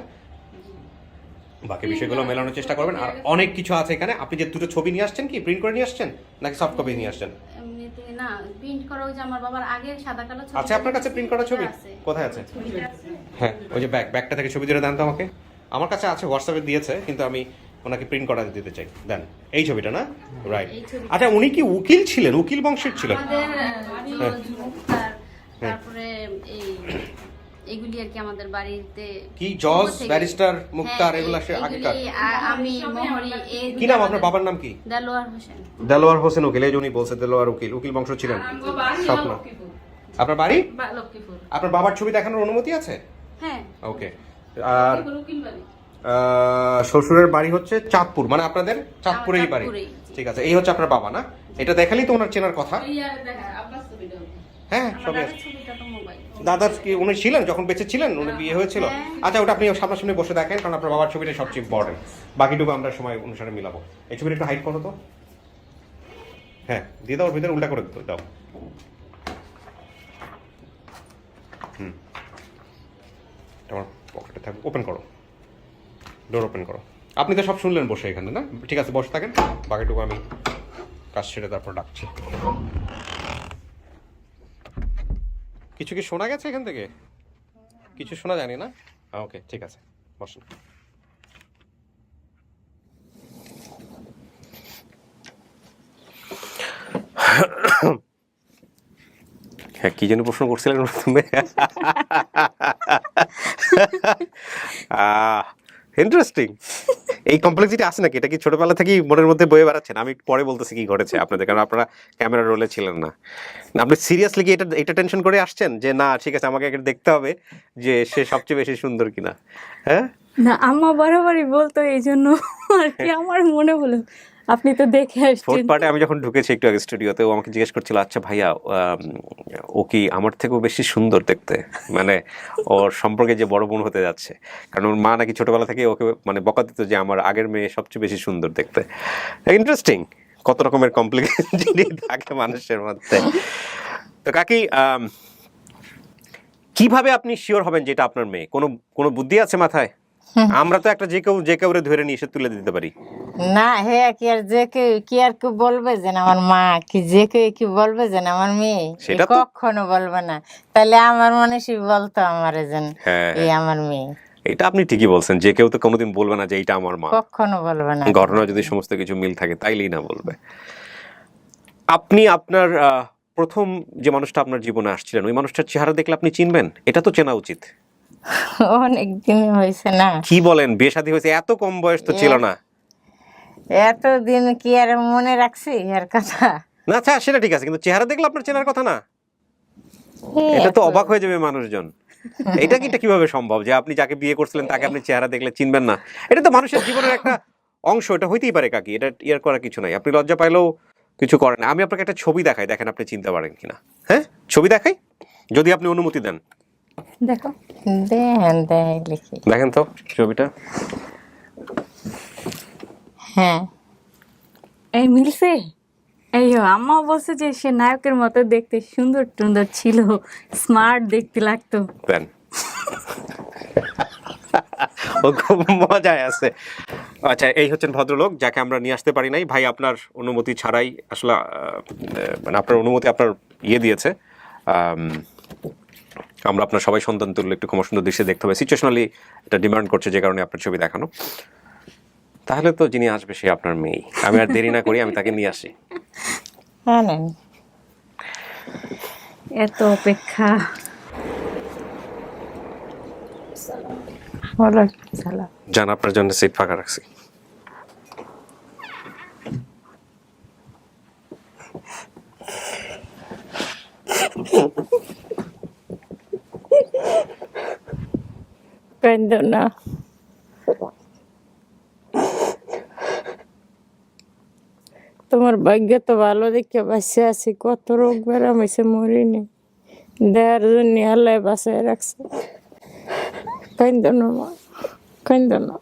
বাকি বিষয়গুলো মেলানোর চেষ্টা করবেন। আর অনেক কিছু আছে এখানে। আপনি যে দুটো ছবি নিয়ে আসছেন, কি প্রিন্ট করে নিয়ে আসছেন নাকি সফট কপি নিয়ে আসছেন? এমনিতে না, প্রিন্ট করা ওই যে আমার বাবার আগের সাদা কালো ছবি আচ্ছা, আপনার কাছে প্রিন্ট করা ছবি কোথায় আছে? হ্যাঁ, ওই যে ব্যাগটা থেকে ছবি দিয়ে দেন তো আমাকে। আমার কাছে আছে, হোয়াটসঅ্যাপে দিয়েছে, কিন্তু আমি ওনাকে প্রিন্ট করা দিতে চাই। দেন এই ছবিটা না, রাইট। আচ্ছা, উনি কি উকিল ছিলেন? উকিল বংশের ছিলেন? আমাদের মুক্তার, তারপরে এগুলি আর কি আমাদের বাড়িতে কি জজ, থেকে। ব্যারিস্টার, মুক্তার, হ্যাঁ, এগুলা সে আগেকার। আমি মোহরি কি নাম আপনার বাবার নাম কি? দেলোয়ার হোসেন। দেলোয়ার হোসেন উকিল, এই যে উনি বলছে দেলোয়ার উকিল, উকিল বংশ ছিলেন। স্বপ্ন। আপনার বাড়ি? লক্ষ্মীপুর। আপনার বাবার ছবি দেখানোর অনুমতি আছে? হ্যাঁ। ওকে। আর শ্বশুরের বাড়ি হচ্ছে চাঁদপুর, মানে আপনাদের চাঁদপুরেই বাড়ি। ঠিক আছে, এই হচ্ছে আপনার বাবা না? এটা দেখালেই তো ওনার চেনার কথা। হ্যাঁ, সবই আছে। দাদার কি উনি ছিলেন যখন বেঁচে ছিলেন? উনি বিয়ে হয়েছিল? আচ্ছা, ওটা আপনি সামনাসামনি বসে দেখেন, কারণ আপনার বাবার ছবিটা সবচেয়ে ইম্পর্টেন্ট। বাকিটুকু আমরা সময় অনুসারে মিলাবো। এই ছবিটা একটু হাইড করো তো। হ্যাঁ, দিয়ে দাও, ওর ভিতরে উল্টা করে দাও। আমার পকেটে থাকবে, ওপেন করো, ডোর ওপেন করো। আপনি তো সব শুনলেন বসে এখানে, না? ঠিক আছে, বসে থাকেন, বাকিটুকু আমি কাজ সেরে তারপর ডাকছি। কিছু কি শোনা গেছে এখান থেকে? কিছু শোনা জানি না। ওকে, ঠিক আছে, বসুন। হ্যাঁ, কি যেন প্রশ্ন করছিলেন প্রথমে? ইন্টারেস্টিং। এই কমপ্লেক্সিটি আছে নাকি? এটা কি ছোটবেলা থেকেই মনের মধ্যে বয়ে বেড়াচ্ছেন? আমি একটু পরে বলতেছি কি ঘটেছে আপনাদের, কারণ আপনারা ক্যামেরার রোলে ছিলেন না। আপনি সিরিয়াসলি কি এটা টেনশন করে আসছেন যে না ঠিক আছে আমাকে এটা দেখতে হবে যে সে সবচেয়ে বেশি সুন্দর কিনা? হ্যাঁ না, আম্মা বারবারই বলতো, এই জন্য আর কি আমার মনে হলো আপনি তো দেখে আসছেন। ফোর্থ পার্টে আমি যখন ঢুকেছি একটু আগে স্টুডিওতে, ও আমাকে জিজ্ঞেস করছিল, আচ্ছা ভাইয়া ও কি আমার থেকেও বেশি সুন্দর দেখতে? মানে ওর সম্পর্কে যে বড় বোন হতে যাচ্ছে, কারণ ওর মা নাকি ছোটবেলা থেকে ওকে মানে বকা দিত যে আমার আগের মেয়ে সবচেয়ে বেশি সুন্দর দেখতে। ইন্টারেস্টিং, কত রকমের কমপ্লিকেশন থাকে মানুষের মধ্যে। তো কাকি, কিভাবে আপনি শিওর হবেন যে এটা আপনার মেয়ে? কোনো বুদ্ধি আছে মাথায়? আমরা তো একটা যে কেউ ধরে নিয়ে এসে তুলে দিতে পারি না। হ্যাঁ, কি আর যে কেউ কি আর কেউ বলবে যে আমার মা, কি যে কেউ কি বলবে যে আমার মেয়ে? সেটা তো কখনো বলবে না। তাহলে আমার মানুষই বলতো আমার যেন এই আমার মেয়ে। এটা আপনি ঠিকই বলছেন, যে কেউ তো কোনোদিন বলবে না যে এইটা আমার মা, কখনো বলবে না। ঘটনা যদি সমস্ত কিছু মিল থাকে তাইলেই না বলবে। আপনি আপনার প্রথম যে মানুষটা আপনার জীবনে আসছিলেন, ওই মানুষটার চেহারা দেখলে আপনি চিনবেন? এটা তো চেনা উচিত। অনেকদিন হয়েছে না? কি বলেন, বিয়ে শাদী হয়েছে, এত কম বয়স তো ছিল না। এতদিন কি আর মনে রাখছি এর কথা? না আচ্ছা, সেটা ঠিক আছে, কিন্তু চেহারা দেখলে আপনার চেনার কথা না? এটা তো অবাক হয়ে যাবে মানুষজন। এটা কিভাবে সম্ভব যে আপনি যাকে বিয়ে করছিলেন তাকে আপনি চেহারা দেখলে চিনবেন না? এটা তো মানুষের জীবনের একটা অংশ, এটা হইতেই পারে কাকি, এটা ইয়ার করার কিছু নাই। আপনি লজ্জা পাইলেও কিছু করেন না। আমি আপনাকে একটা ছবি দেখাই, দেখেন আপনি চিনতে পারেন কিনা। হ্যাঁ, ছবি দেখাই, যদি আপনি অনুমতি দেন। দেখো, দেখেন তো ছবিটা। হ্যাঁ, এই মিলছে। এই আম্মা বলছে যে সে নায়কের মতো দেখতে, সুন্দর টুন্দর ছিল, স্মার্ট দেখতে লাগতো। দেন, ও খুব মজায় আছে। আচ্ছা, এই হচ্ছেন ভদ্রলোক যাকে আমরা নিয়ে আসতে পারি নাই। ভাই আপনার অনুমতি ছাড়াই আসলে, মানে আপনার অনুমতি আপনার দিয়েছে। আমরা আপনার সবাই সন্তান তুললে একটু ক্ষমা সুন্দর দৃশ্যে দেখতে হবে, সিচুয়েশনালি এটা ডিমান্ড করছে, যে কারণে আপনার ছবি দেখানো। তাহলে তো যিনি আসবে সে আপনার মেয়ে। আমি আর দেরি না করি, আমি তাকে নিয়ে আসি। এত অপেক্ষা। জান, আপনার জন্য সিট ফাঁকা রাখছি। কান্দো না। তোমার ভাগ্য তো ভালো, দেখে বাঁচে আছি। কত রোগ বেড়াম হয়েছে, মরিনি। দেওয়ার জন্য আল্লাহ বাঁচায় রাখছে। কাইন্দ না মা, কাইন্দ না,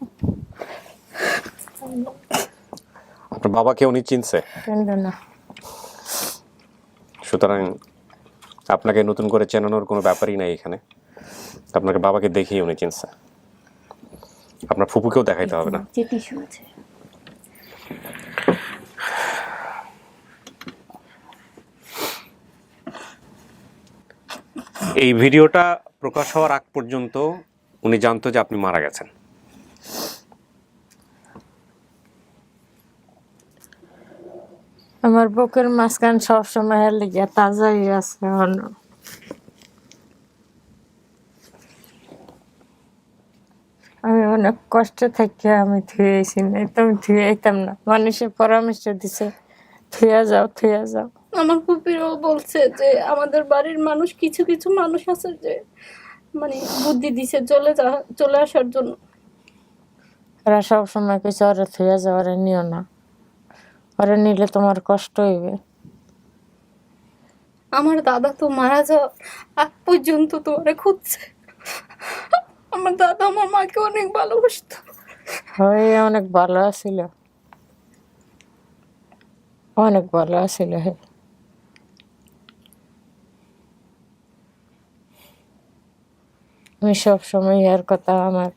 আপনার বাবাকে উনি চিনছে, কাইন্দ না। সুতরাং আপনাকে নতুন করে চেনানোর কোনো ব্যাপারই নাই এখানে। আপনাকে বাবাকে দেখেই উনি চিনছে, আপনার ফুপুকেও দেখাইতে হবে না। যে টিস্যু আছে এই ভিডিওটা প্রকাশ হওয়ার আগ পর্যন্ত উনি জানতো যে আপনি মারা গেছেন। আমার বুকের মাঝখান সবসময় লেগে তাজাই আছে এখনো। আমি অনেক কষ্টে থাকি, আমি থুয়েছি না, তো আমি থুয়ে আইতাম না। মানুষের পরামর্শ দিছে থুয়া যাও, থুয়া যাও। আমার ফুপিরও বলছে যে আমাদের বাড়ির মানুষ কিছু কিছু মানুষ আছে যে মানে বুদ্ধি দিছে চলে আসার জন্য। ওরা সবসময় কিছু ওরা থুয়া যাও, ওরা নিও না, ওরা নিলে তোমার কষ্ট হইবে। আমার দাদা তো মারা যাওয়ার আগ পর্যন্ত তো ওরা খুঁজছে। আমার দাদা আমার মাকে অনেক ভালোবাসতো। হয় অনেক ভালো আছিল, অনেক ভালো আছিল। হে আমি সবসময় ইয়ার কথা, আমার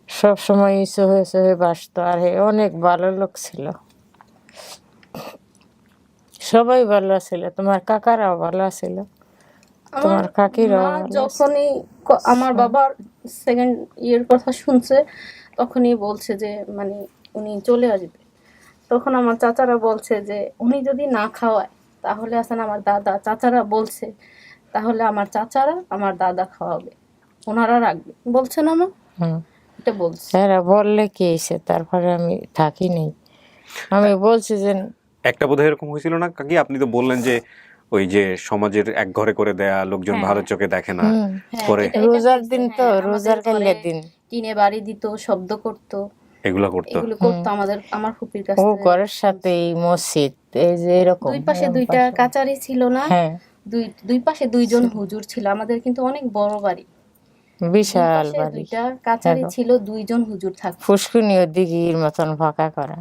সবসময় ইসে হয়েছে বাসত। আর হে অনেক ভালো লোক ছিল, সবাই ভালো ছিল, তোমার কাকারাও ভালো ছিল, তোমার কাকিরাও মা ভালো ছিল। যখনই আমার বাবার সেকেন্ড ইয়ের কথা শুনছে তখনই বলছে যে মানে উনি চলে আসবে। তখন আমার চাচারা বলছে যে উনি যদি না খাওয়ায় তাহলে আসেন আমার দাদা, চাচারা বলছে তাহলে আমার চাচারা আমার দাদা খাওয়াবে, ওনারা রাখবে, বলছে না মা? এটা বলছে। এরা বললে কি হয়েছে, তারপরে আমি থাকি নেই। আমি বলছি যে একটা বোধহয় এরকম হয়েছিল না কাকি? আপনি তো বললেন যে ওই যে সমাজের এক ঘরে করে দেয়া, লোকজন ভালো চোখে দেখে না, পরে রোজার দিন তো, রোজার কালের দিন টিনে বাড়ি দিত, শব্দ করতো, এগুলা করতো। এগুলো করতো আমার ফুপির কাছে। ও ঘরের সাথে এই মসজিদ, এই যে এরকম দুই পাশে দুইটা কাচারি ছিল না, হ্যাঁ দুই পাশে দুইজন হুজুর ছিল। আমাদের কিন্তু অনেক বড় বাড়ি, বিশাল দুই পাশে বাড়ি, দুইটা কাচারি ছিল, দুইজন হুজুর থাকতো। ফুসকুনিও দিঘির মতন ফাঁকা করা।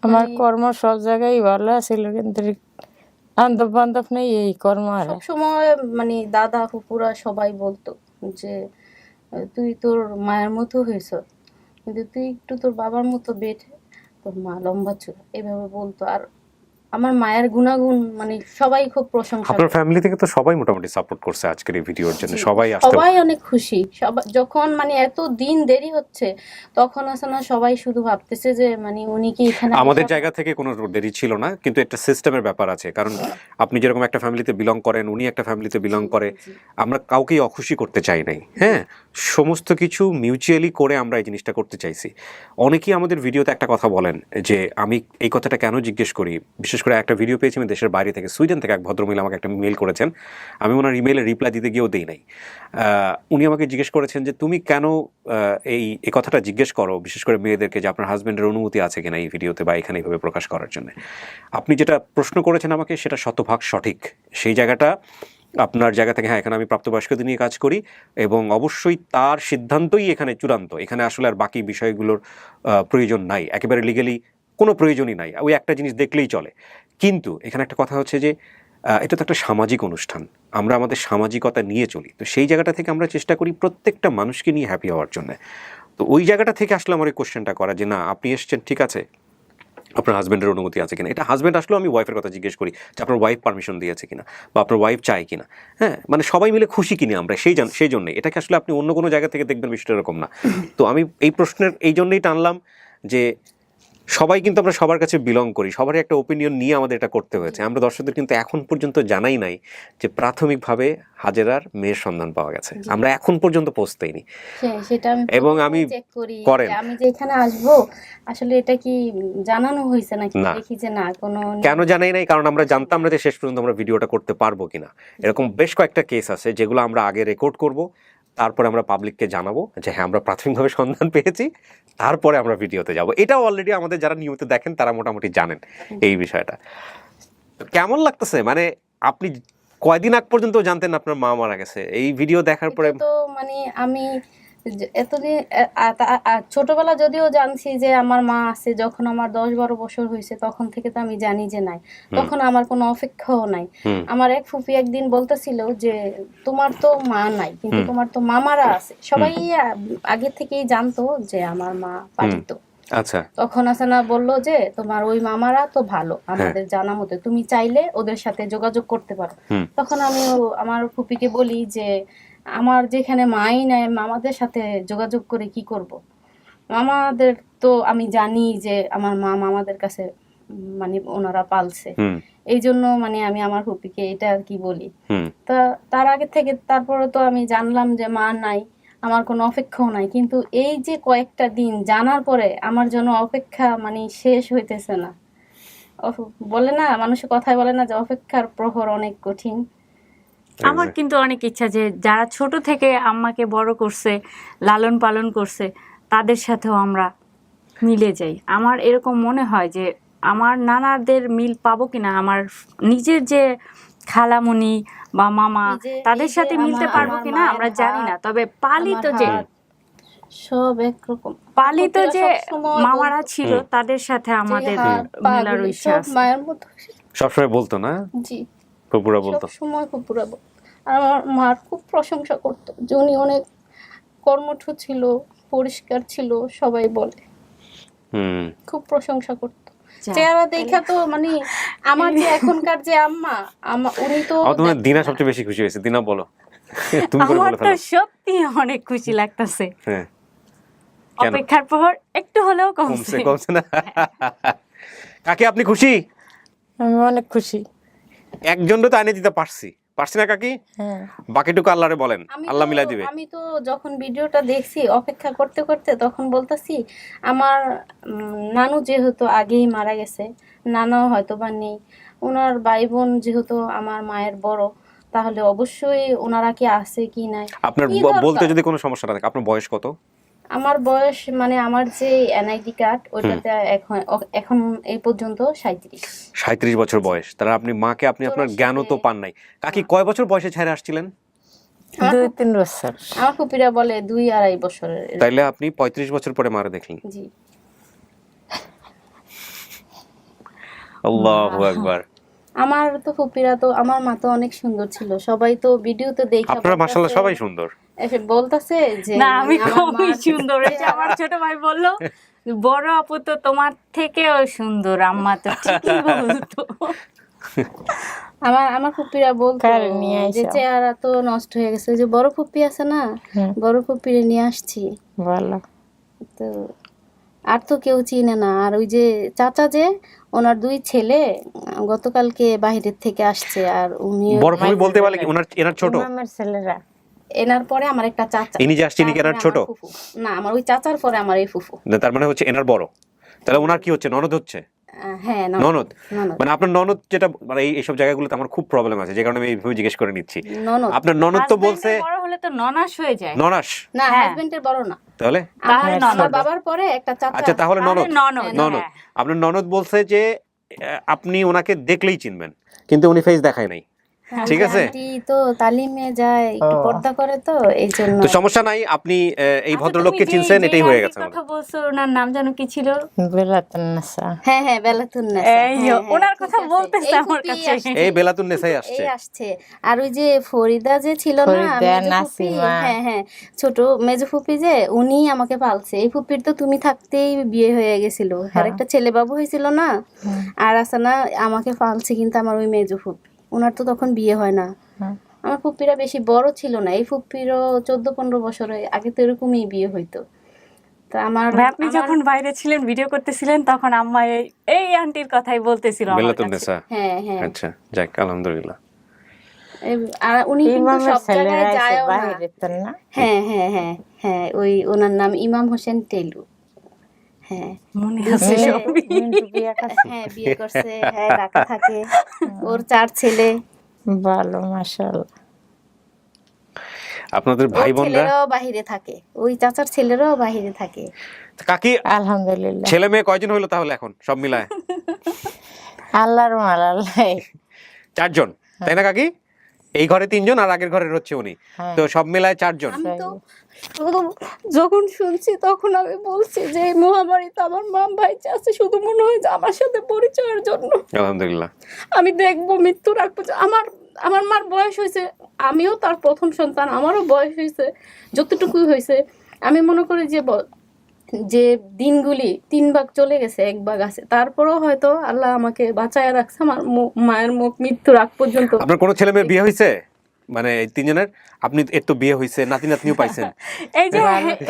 আমার কর্ম সব জায়গায় ভালো আছিল, কিন্তু আন্দব বান্ধব নেই এই কর্ম। আর সবসময় মানে দাদা ফুপুরা সবাই বলতো যে তুই তোর মায়ের মতো হয়েছ, কিন্তু তুই একটু তোর বাবার মতো বেটে, তোর মা লম্বা চূড়া, এভাবে বলতো। আর আমার মায়ের গুণাগুণ মানে সবাই খুব প্রশংসা আপনার করে। ফ্যামিলি থেকে তো সবাই মোটামুটি সাপোর্ট করছে আজকের এই ভিডিওর জন্য, সবাই আসতে সবাই অনেক খুশি। সবাই যখন মানে এত দিন দেরি হচ্ছে তখন আছে না, সবাই শুধু ভাবতেছে যে মানে উনি কি এখানে আমাদের জায়গা থেকে কোনো দেরি ছিল না, কিন্তু একটা সিস্টেমের ব্যাপার আছে। কারণ আপনি যেরকম একটা ফ্যামিলিতে বিলং করেন, উনি একটা ফ্যামিলিতে বিলং করে, আমরা কাউকেই অখুশি করতে চাই নাই। হ্যাঁ, সমস্ত কিছু মিউচুয়ালি করে আমরা এই জিনিসটা করতে চাইছি। অনেকেই আমাদের ভিডিওতে একটা কথা বলেন যে আমি এই কথাটা কেন জিজ্ঞেস করি, বিশেষ করে একটা ভিডিও পেয়েছি আমি দেশের বাইরে থেকে, সুইডেন থেকে এক ভদ্রমহিলা আমাকে একটা মেল করেছেন, আমি ওনার ইমেইলে রিপ্লাই দিতে গিয়েও দেই নাই। উনি আমাকে জিজ্ঞেস করেছেন যে তুমি কেন এই কথাটা জিজ্ঞেস করো, বিশেষ করে মেয়েদেরকে, যে আপনার হাজব্যান্ডের অনুমতি আছে কিনা এই ভিডিওতে বা এখানে এইভাবে প্রকাশ করার জন্য। আপনি যেটা প্রশ্ন করেছেন আমাকে সেটা শতভাগ সঠিক। সেই জায়গাটা আপনার জায়গা থেকে, হ্যাঁ, এখানে আমি প্রাপ্তবয়স্কদের নিয়ে কাজ করি এবং অবশ্যই তার সিদ্ধান্তই এখানে চূড়ান্ত। এখানে আসলে আর বাকি বিষয়গুলোর প্রয়োজন নাই, একেবারে লিগেলি কোনো প্রয়োজনই নাই, ওই একটা জিনিস দেখলেই চলে। কিন্তু এখানে একটা কথা হচ্ছে যে এটা তো একটা সামাজিক অনুষ্ঠান, আমরা আমাদের সামাজিকতা নিয়ে চলি, তো সেই জায়গাটা থেকে আমরা চেষ্টা করি প্রত্যেকটা মানুষকে নিয়ে হ্যাপি হওয়ার জন্য। তো ওই জায়গাটা থেকে আসলে আমার এই কোশ্চেনটা করা যে না, আপনি এসছেন ঠিক আছে, আপনার হাজব্যান্ডের অনুমতি আছে কিনা। এটা হাজব্যান্ড আসলেও আমি ওয়াইফের কথা জিজ্ঞেস করি যে আপনার ওয়াইফ পারমিশন দিয়েছে কিনা বা আপনার ওয়াইফ চায় কিনা। হ্যাঁ, মানে সবাই মিলে খুশি কিনা আমরা, সেই জন্যই। এটাকে আসলে আপনি অন্য কোনো জায়গা থেকে দেখবেন বিষয়টা এরকম না। তো আমি এই প্রশ্নের এই জন্যই টানলাম যে সবাই কিন্তু আমরা সবার কাছে বিলং করি, সবারই একটা ওপিনিয়ন নিয়ে আমাদের এটা করতে হয়েছে। আমরা দর্শকদের কিন্তু এখন পর্যন্ত জানাই নাই যে প্রাথমিকভাবে হাজেরার মেয়ের সন্ধান পাওয়া গেছে, আমরা এখন পর্যন্ত পৌঁছতেইনি। সেটা আমি এবং আমি চেক করি করেন যে আমি যে এখানে আসব আসলে এটা কি জানানো হয়েছে নাকি, দেখি যে না কোনো। কেন জানাই নাই? কারণ আমরা জানতাম না যে শেষ পর্যন্ত আমরা ভিডিওটা করতে পারবো কিনা। এরকম বেশ কয়েকটা কেস আছে যেগুলো আমরা আগে রেকর্ড করব, তারপরে আমরা পাবলিককে জানাবো যে হ্যাঁ আমরা প্রাথমিকভাবে সন্ধান পেয়েছি, তারপরে আমরা ভিডিওতে যাব। এটাও অলরেডি আমাদের যারা নিয়মিত দেখেন তারা মোটামুটি জানেন এই বিষয়টা। কেমন লাগতেছে? মানে আপনি কয়দিন আগ পর্যন্ত জানতেন আপনার মা মারা গেছে? এই ভিডিও দেখার পরে এটা তো মানে আমি এতদিন ছোটবেলা যদিও জানছি যে আমার মা আছে, যখন আমার 10-12 বছর হয়েছে তখন থেকে তো আমি জানি যে নাই, তখন আমার কোনো অপেক্ষাও নাই। আমার এক ফুফি একদিন বলতেছিল যে তোমার তো মা নাই কিন্তু তোমার তো মামারা আছে। সবাই আগে থেকেই জানতো যে আমার মা পালিত। আচ্ছা, তখন আসানা বললো যে তোমার ওই মামারা তো ভালো, আমাদের জানা মতো তুমি চাইলে ওদের সাথে যোগাযোগ করতে পারো। তখন আমি আমার ফুপিকে বলি যে আমার যেখানে মাই নাই, মামাদের সাথে যোগাযোগ করে কি করব। মামাদের তো আমি জানি যে আমার মা মামাদের কাছে মানে ওনারা পালছে, এই জন্য মানে আমি আমার ফুপিকে এটা আর কি বলি। তা তার আগে থেকে তারপরে তো আমি জানলাম যে মা নাই, আমার কোনো অপেক্ষাও নাই। কিন্তু এই যে কয়েকটা দিন জানার পরে আমার জন্য অপেক্ষা মানে শেষ হইতেছে না। বলে না, মানুষের কথায় বলে না যে অপেক্ষার প্রহর অনেক কঠিন। আমার কিন্তু অনেক ইচ্ছা যে যারা ছোট থেকে আম্মাকে বড় করছে, লালন পালন করছে, তাদের সাথেও আমরা মিলে যাই। আমার এরকম মনে হয় যে আমার নানাদের মিল পাবো কিনা, আমার নিজের যে খালামণি বা মামা তাদের সাথে মিলতে পারবো কিনা আমরা জানি না। তবে পালিত যে সব একরকম পালিত যে মামারা ছিল তাদের সাথে আমাদের মেলার ইচ্ছা আছে। মায়ের মতো সবসময় বলতো না? জি, ফুপুরা বলতো। সময় ফুপুরা বলতো। আর আমার মার খুব প্রশংসা করতো যে উনি অনেক কর্মঠ ছিল, পরিষ্কার ছিল, সবাই বলে। খুব প্রশংসা করতো। চেহারা দেখা তো মানে আমার যে এখনকার যে আম্মা উনি তো তোমার দিনা সবচেয়ে বেশি খুশি হয়েছে। দিনা বলো, তুমি করে আমার বলে তো ফেলো। সত্যি অনেক খুশি লাগতেছে। হ্যাঁ, অপেক্ষার প্রহর একটু হলেও কমছে কমছে। কমছে না? কাকি আপনি খুশি? আমি অনেক খুশি। একজনও তো আইনে দিতে পারছি না কাকি? হ্যাঁ, বাকিটুকু আল্লাহরে বলেন, আল্লাহ মিলাই দিবে। আমি তো যখন ভিডিওটা দেখছি অপেক্ষা করতে করতে তখন বলতাছি আমার নানু যেহেতু আগেই মারা গেছে, নানা হয়তো বা নেই, ওনার ভাই বোন যেহেতু আমার মায়ের বড়, তাহলে অবশ্যই ওনারা কি আছে কি নাই। আপনার কি দরকার? বলতে যদি কোনো সমস্যা না থাকে, আপনার বয়স কত? আমার বয়স মানে আমার যে এনআইডি কার্ড ওইটাতে এখন এই পর্যন্ত 37 বছর বয়স। তাহলে আপনি মাকে আপনি আপনার জ্ঞানও তো পান নাই। কাকি কয় বছর বয়সে ছেড়ে আসছিলেন? 2-3 বছর। আমার ফুপিরা বলে 2-2.5 বছরের। তাইলে আপনি 35 বছর পরে মারা দেখলেন। জি, আল্লাহু আকবার। আমার তো ফুপিরা তো, আমার মা তো অনেক সুন্দর ছিল, সবাই তো ভিডিওতে দেখে আপনারা মাশাআল্লাহ সবাই সুন্দর। এসে বলতাছে যে না আমি আমার খুবই মা- সুন্দর। এই যে আমার ছোট ভাই বললো বড় আপু তো তোমার থেকেও সুন্দর, আম্মা তো ঠিকই বলতো। আমার ফুপিরা বলতো কারে নিয়ে যে আইসা? চেহারা তো নষ্ট হয়ে গেছে, যে বড় ফুপি আছে না, বড় ফুপিরে নিয়ে আসছি। ভালো। তো আর তো কেউ চিনে না। আর ওই যে চাচা যে ওনার 2 ছেলে গতকালকে বাইরের থেকে আসছে, আর উনি বড় ফুপি বলতে পারলে কি এনার ছোট? ইমামের ছেলেরা। এনার পরে আমার একটা চাচা। ইনি যে আসছে ইনি কি এনার তারপরে ছোট? আমার ফুফু। না, আমার ওই চাচার পরে আমার এই ফুফু। না, তার মানে হচ্ছে এনার বড়। তাহলে ওনার কি হচ্ছে, ননদ হচ্ছে? হ্যাঁ, ননদ। ননদ। মানে আপনার ননদ যেটা, মানে এইসব জায়গাগুলোতে আমার খুব প্রবলেম আছে, যে কারণে আমি এইভাবে জিজ্ঞেস করে নিচ্ছি। ননদ আপনার ননদ তো বলছে Husband-এর বড় হলে তো ননাস হয়ে যায়। ননাস, না, হ্যাঁ। হাজবেন্ডের বড় না। তাহলে তাহলে আমার ননদ। বাবার পরে একটা চাচা। আচ্ছা তাহলে তাহলে ননদ। ননদ, ননদ। হ্যাঁ। আপনার ননদ বলছে যে আপনি ওনাকে দেখলেই চিনবেন, কিন্তু উনি ফেস দেখায় নাই। ঠিক আছে, আন্টি তো তালিমে যায়, একটু পর্দা করে তো এই জন্য। তো সমস্যা নাই। আপনি এই আচ্ছা, ভদ্রলোককে তুমি চিনছেন, যে এটাই হয়ে আন্টির গেছে কথা আমাদের। বলছো, ওনার নাম জানো কি ছিল? বেলাতুন্নেসা। হ্যাঁ হ্যাঁ, বেলাতুন এই ওনার কথা বলতেছে আমার কাছে। এই বেলাতুন নেসাই আসছে। এই আসছে। আর ওই যে ফরিদা যে ছিল না, ফরিদা, মেজো ফুপি, নাসিমা। হ্যাঁ হ্যাঁ, ছোট মেজো ফুপি যে, উনি আমাকে পালছে। এই ফুপির তো তুমি থাকতেই বিয়ে হয়ে গেছিল, আর একটা ছেলে বাবু হয়েছিল না, আর আছে না, আমাকে পালছে কিন্তু আমার ওই মেজো ফুপি। ওনার তো তখন বিয়ে হয় না। আমার ফুপিরা বেশি বড় ছিল না, এই ফুপিরও 14-15 বছর আগে তো এরকমই বিয়ে হইতো। তো আমার ভাই, আপনি যখন বাইরে ছিলেন ভিডিও করতেছিলেন তখন আম্মা এই আন্টির কথাই বলতেছিল আমার বেলাতুন কাছে। নেসা। হ্যাঁ হ্যাঁ, আচ্ছা, যাক আলহামদুলিল্লাহ। আর উনি কিন্তু ইমামের সব জায়গায় ছেলেরা এসে যায়ও না। বাইরে তো না। হ্যাঁ হ্যাঁ হ্যাঁ হ্যাঁ, ওই ওনার নাম ইমাম হোসেন টেলু। হ্যাঁ মনে আছে ছেলে। সবই। মিন্টু বিয়ে করছে। হ্যাঁ, বিয়ে করছে, হ্যাঁ, ঢাকা থাকে। ওর 4 ছেলে। ভালো, মাশাআল্লাহ। আপনাদের ওর ভাই বোনরা, ছেলেরাও বাহিরে থাকে, ওই চাচার ছেলেরাও বাহিরে থাকে। কাকি আলহামদুলিল্লাহ। ছেলে মেয়ে কয়জন হইলো তাহলে এখন সব মিলায়? আল্লাহর মাল, আল্লাহ। 4 জন, তাই না কাকি? এই ঘরে 3 জন আর আগের ঘরের হচ্ছে উনি, হ্যাঁ। তো সব মিলায় 4 জন। আমি তো শুধু যখন শুনছি তখন আমি বলছি যে এই মহামারীতে আমার মা ভাই আছে, শুধু মনে হয় যে আমার সাথে পরিচয়ের জন্য আলহামদুলিল্লাহ। আমি দেখবো মৃত্যুর আগ পর্যন্ত। আমার মার বয়স হয়েছে, আমিও তার প্রথম সন্তান, আমারও বয়স হয়েছে যতটুকু হয়েছে। আমি মনে করি যে দিনগুলি 3 ভাগ চলে গেছে, 1 ভাগ আছে, তারপরেও হয়তো আল্লাহ আমাকে বাঁচায় রাখছে আমার মায়ের মুখ মৃত্যুর আগ পর্যন্ত। আপনার কোনো ছেলে মেয়ের বিয়ে হয়েছে? মানে এই 3 জনের আপনি এর তো বিয়ে হয়েছে, নাতি নাতনিও পাইছেন। এই যে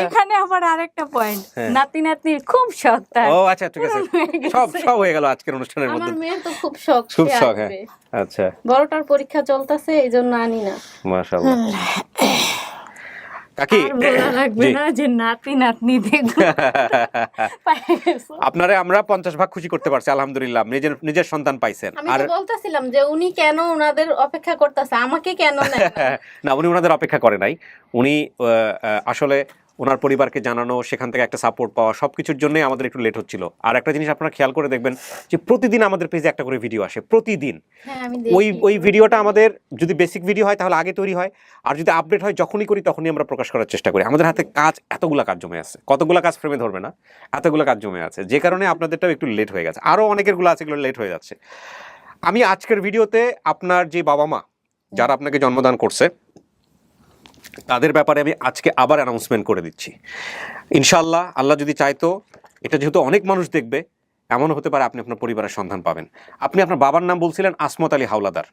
এখানে আমার আরেকটা পয়েন্ট, নাতি নাতনির খুব শখ তার। ও আচ্ছা, ঠিক আছে, সব হয়ে গেল আজকের অনুষ্ঠানের মধ্যে। আমার মেয়ের তো খুব শখ, খুব সে শখ, হ্যাঁ। আসবে। আচ্ছা, বড়টার পরীক্ষা চলতেছে, এই জন্য আনি না। মাশাআল্লাহ। কাকি, আর বলা লাগবে জি। না যে নাতি নাতনি দেখবো পায়ে গেছো। আপনারে আমরা 50 ভাগ খুশি করতে পারছি আলহামদুলিল্লাহ, নিজের সন্তান পাইছেন। আমি আর তো বলতেছিলাম যে উনি কেন ওনাদের অপেক্ষা করতেছে, আমাকে কেন নেয় না? না, উনি ওনাদের অপেক্ষা করে নাই। উনি আসলে ওনার পরিবারকে জানানো, সেখান থেকে একটা সাপোর্ট পাওয়া, সবকিছুর জন্যই আমাদের একটু লেট হচ্ছিল। আর একটা জিনিস আপনারা খেয়াল করে দেখবেন যে প্রতিদিন আমাদের পেজে একটা করে ভিডিও আসে, প্রতিদিন। হ্যাঁ, আমি ওই ভিডিওটা আমাদের যদি বেসিক ভিডিও হয় তাহলে আগে তৈরি হয়, আর যদি আপডেট হয় যখনই করি তখনই আমরা প্রকাশ করার চেষ্টা করি। আমাদের হাতে কাজ, এতগুলা কাজ জমে আছে, কতগুলা কাজ ফ্রেমে ধরবে না, এতগুলা কাজ জমে আছে, যে কারণে আপনাদেরটাও একটু লেট হয়ে গেছে। আরও অনেকেরগুলো আছে, এগুলো লেট হয়ে যাচ্ছে। আমি আজকের ভিডিওতে আপনার যে বাবা মা যারা আপনাকে জন্মদান করছে তাদের ব্যাপারে আমি আজকে আবার অ্যানাউন্সমেন্ট করে দিচ্ছি। ইনশাআল্লাহ, আল্লাহ যদি চাইতো, এটা যেহেতু অনেক মানুষ দেখবে, এমন হতে পারে আপনি আপনার পরিবারের সন্ধান পাবেন। আপনি আপনার বাবার নাম বলছিলেন আসমত আলী হাওলাদার,